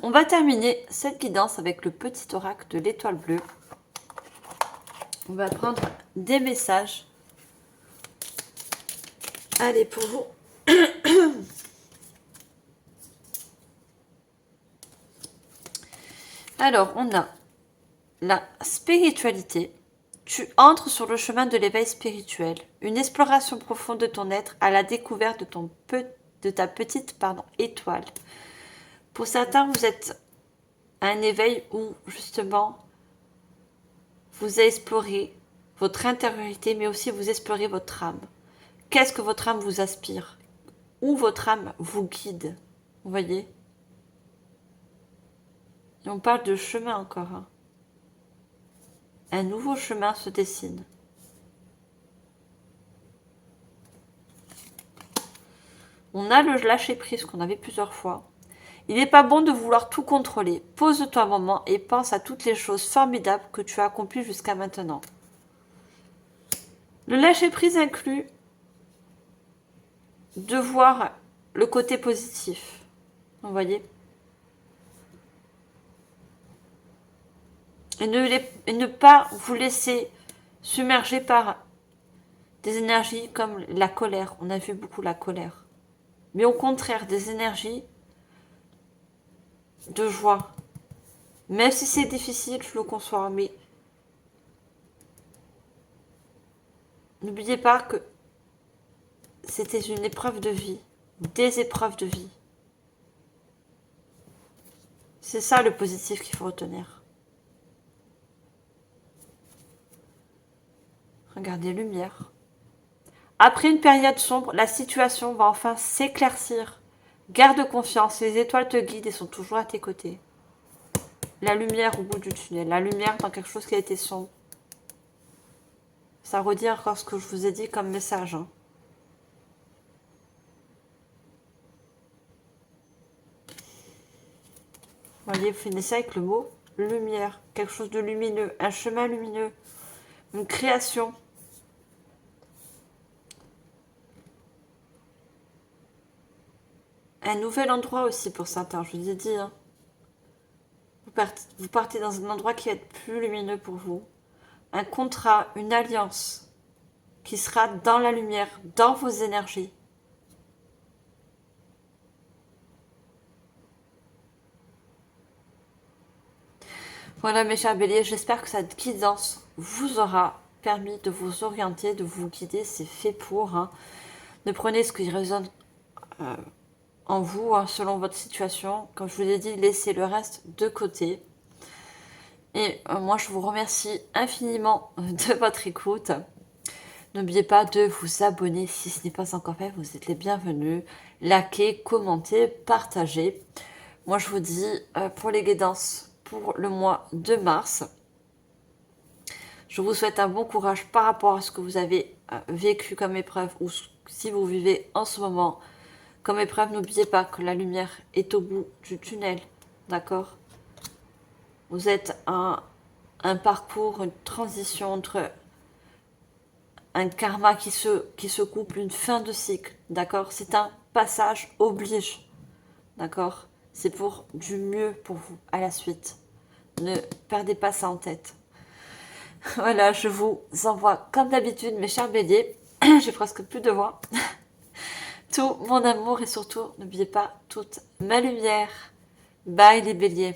on va terminer cette guidance avec le petit oracle de l'étoile bleue. On va prendre des messages. Allez, pour vous. Alors, on a la spiritualité. Tu entres sur le chemin de l'éveil spirituel, une exploration profonde de ton être à la découverte de ta petite étoile. Pour certains, vous êtes à un éveil où, justement, vous explorez votre intériorité, mais aussi vous explorez votre âme. Qu'est-ce que votre âme vous aspire? Où votre âme vous guide? Vous voyez? Et on parle de chemin encore. Hein. Un nouveau chemin se dessine. On a le lâcher-prise qu'on avait plusieurs fois. Il n'est pas bon de vouloir tout contrôler. Pose-toi un moment et pense à toutes les choses formidables que tu as accomplies jusqu'à maintenant. Le lâcher-prise inclut de voir le côté positif. Vous voyez? Et ne pas vous laisser submerger par des énergies comme la colère. On a vu beaucoup la colère. Mais au contraire, des énergies de joie. Même si c'est difficile, je le conçois, mais n'oubliez pas que c'était une épreuve de vie, des épreuves de vie. C'est ça le positif qu'il faut retenir. Regardez, lumière. Après une période sombre, la situation va enfin s'éclaircir. Garde confiance, les étoiles te guident et sont toujours à tes côtés. La lumière au bout du tunnel, la lumière dans quelque chose qui a été sombre. Ça redit encore ce que je vous ai dit comme message. Hein. Vous voyez, vous finissez avec le mot lumière, quelque chose de lumineux, un chemin lumineux, une création. Un nouvel endroit aussi pour certains, je vous ai dit. Hein. Vous partez dans un endroit qui va être plus lumineux pour vous. Un contrat, une alliance qui sera dans la lumière, dans vos énergies. Voilà mes chers béliers, j'espère que cette guidance vous aura permis de vous orienter, de vous guider, c'est fait pour. Hein. Ne prenez ce qui résonne en vous, hein, selon votre situation. Comme je vous l'ai dit, laissez le reste de côté. Et moi, je vous remercie infiniment de votre écoute. N'oubliez pas de vous abonner si ce n'est pas encore fait, vous êtes les bienvenus. Likez, commentez, partagez. Moi, je vous dis, pour les guidances pour le mois de mars, je vous souhaite un bon courage par rapport à ce que vous avez vécu comme épreuve ou si vous vivez en ce moment comme épreuve. N'oubliez pas que la lumière est au bout du tunnel, d'accord? Vous êtes un parcours, une transition entre un karma qui se couple, une fin de cycle, d'accord? C'est un passage oblige, d'accord? C'est pour du mieux pour vous à la suite. Ne perdez pas ça en tête. Voilà, je vous envoie comme d'habitude mes chers béliers. J'ai presque plus de voix. Tout mon amour et surtout, n'oubliez pas toute ma lumière. Bye les béliers.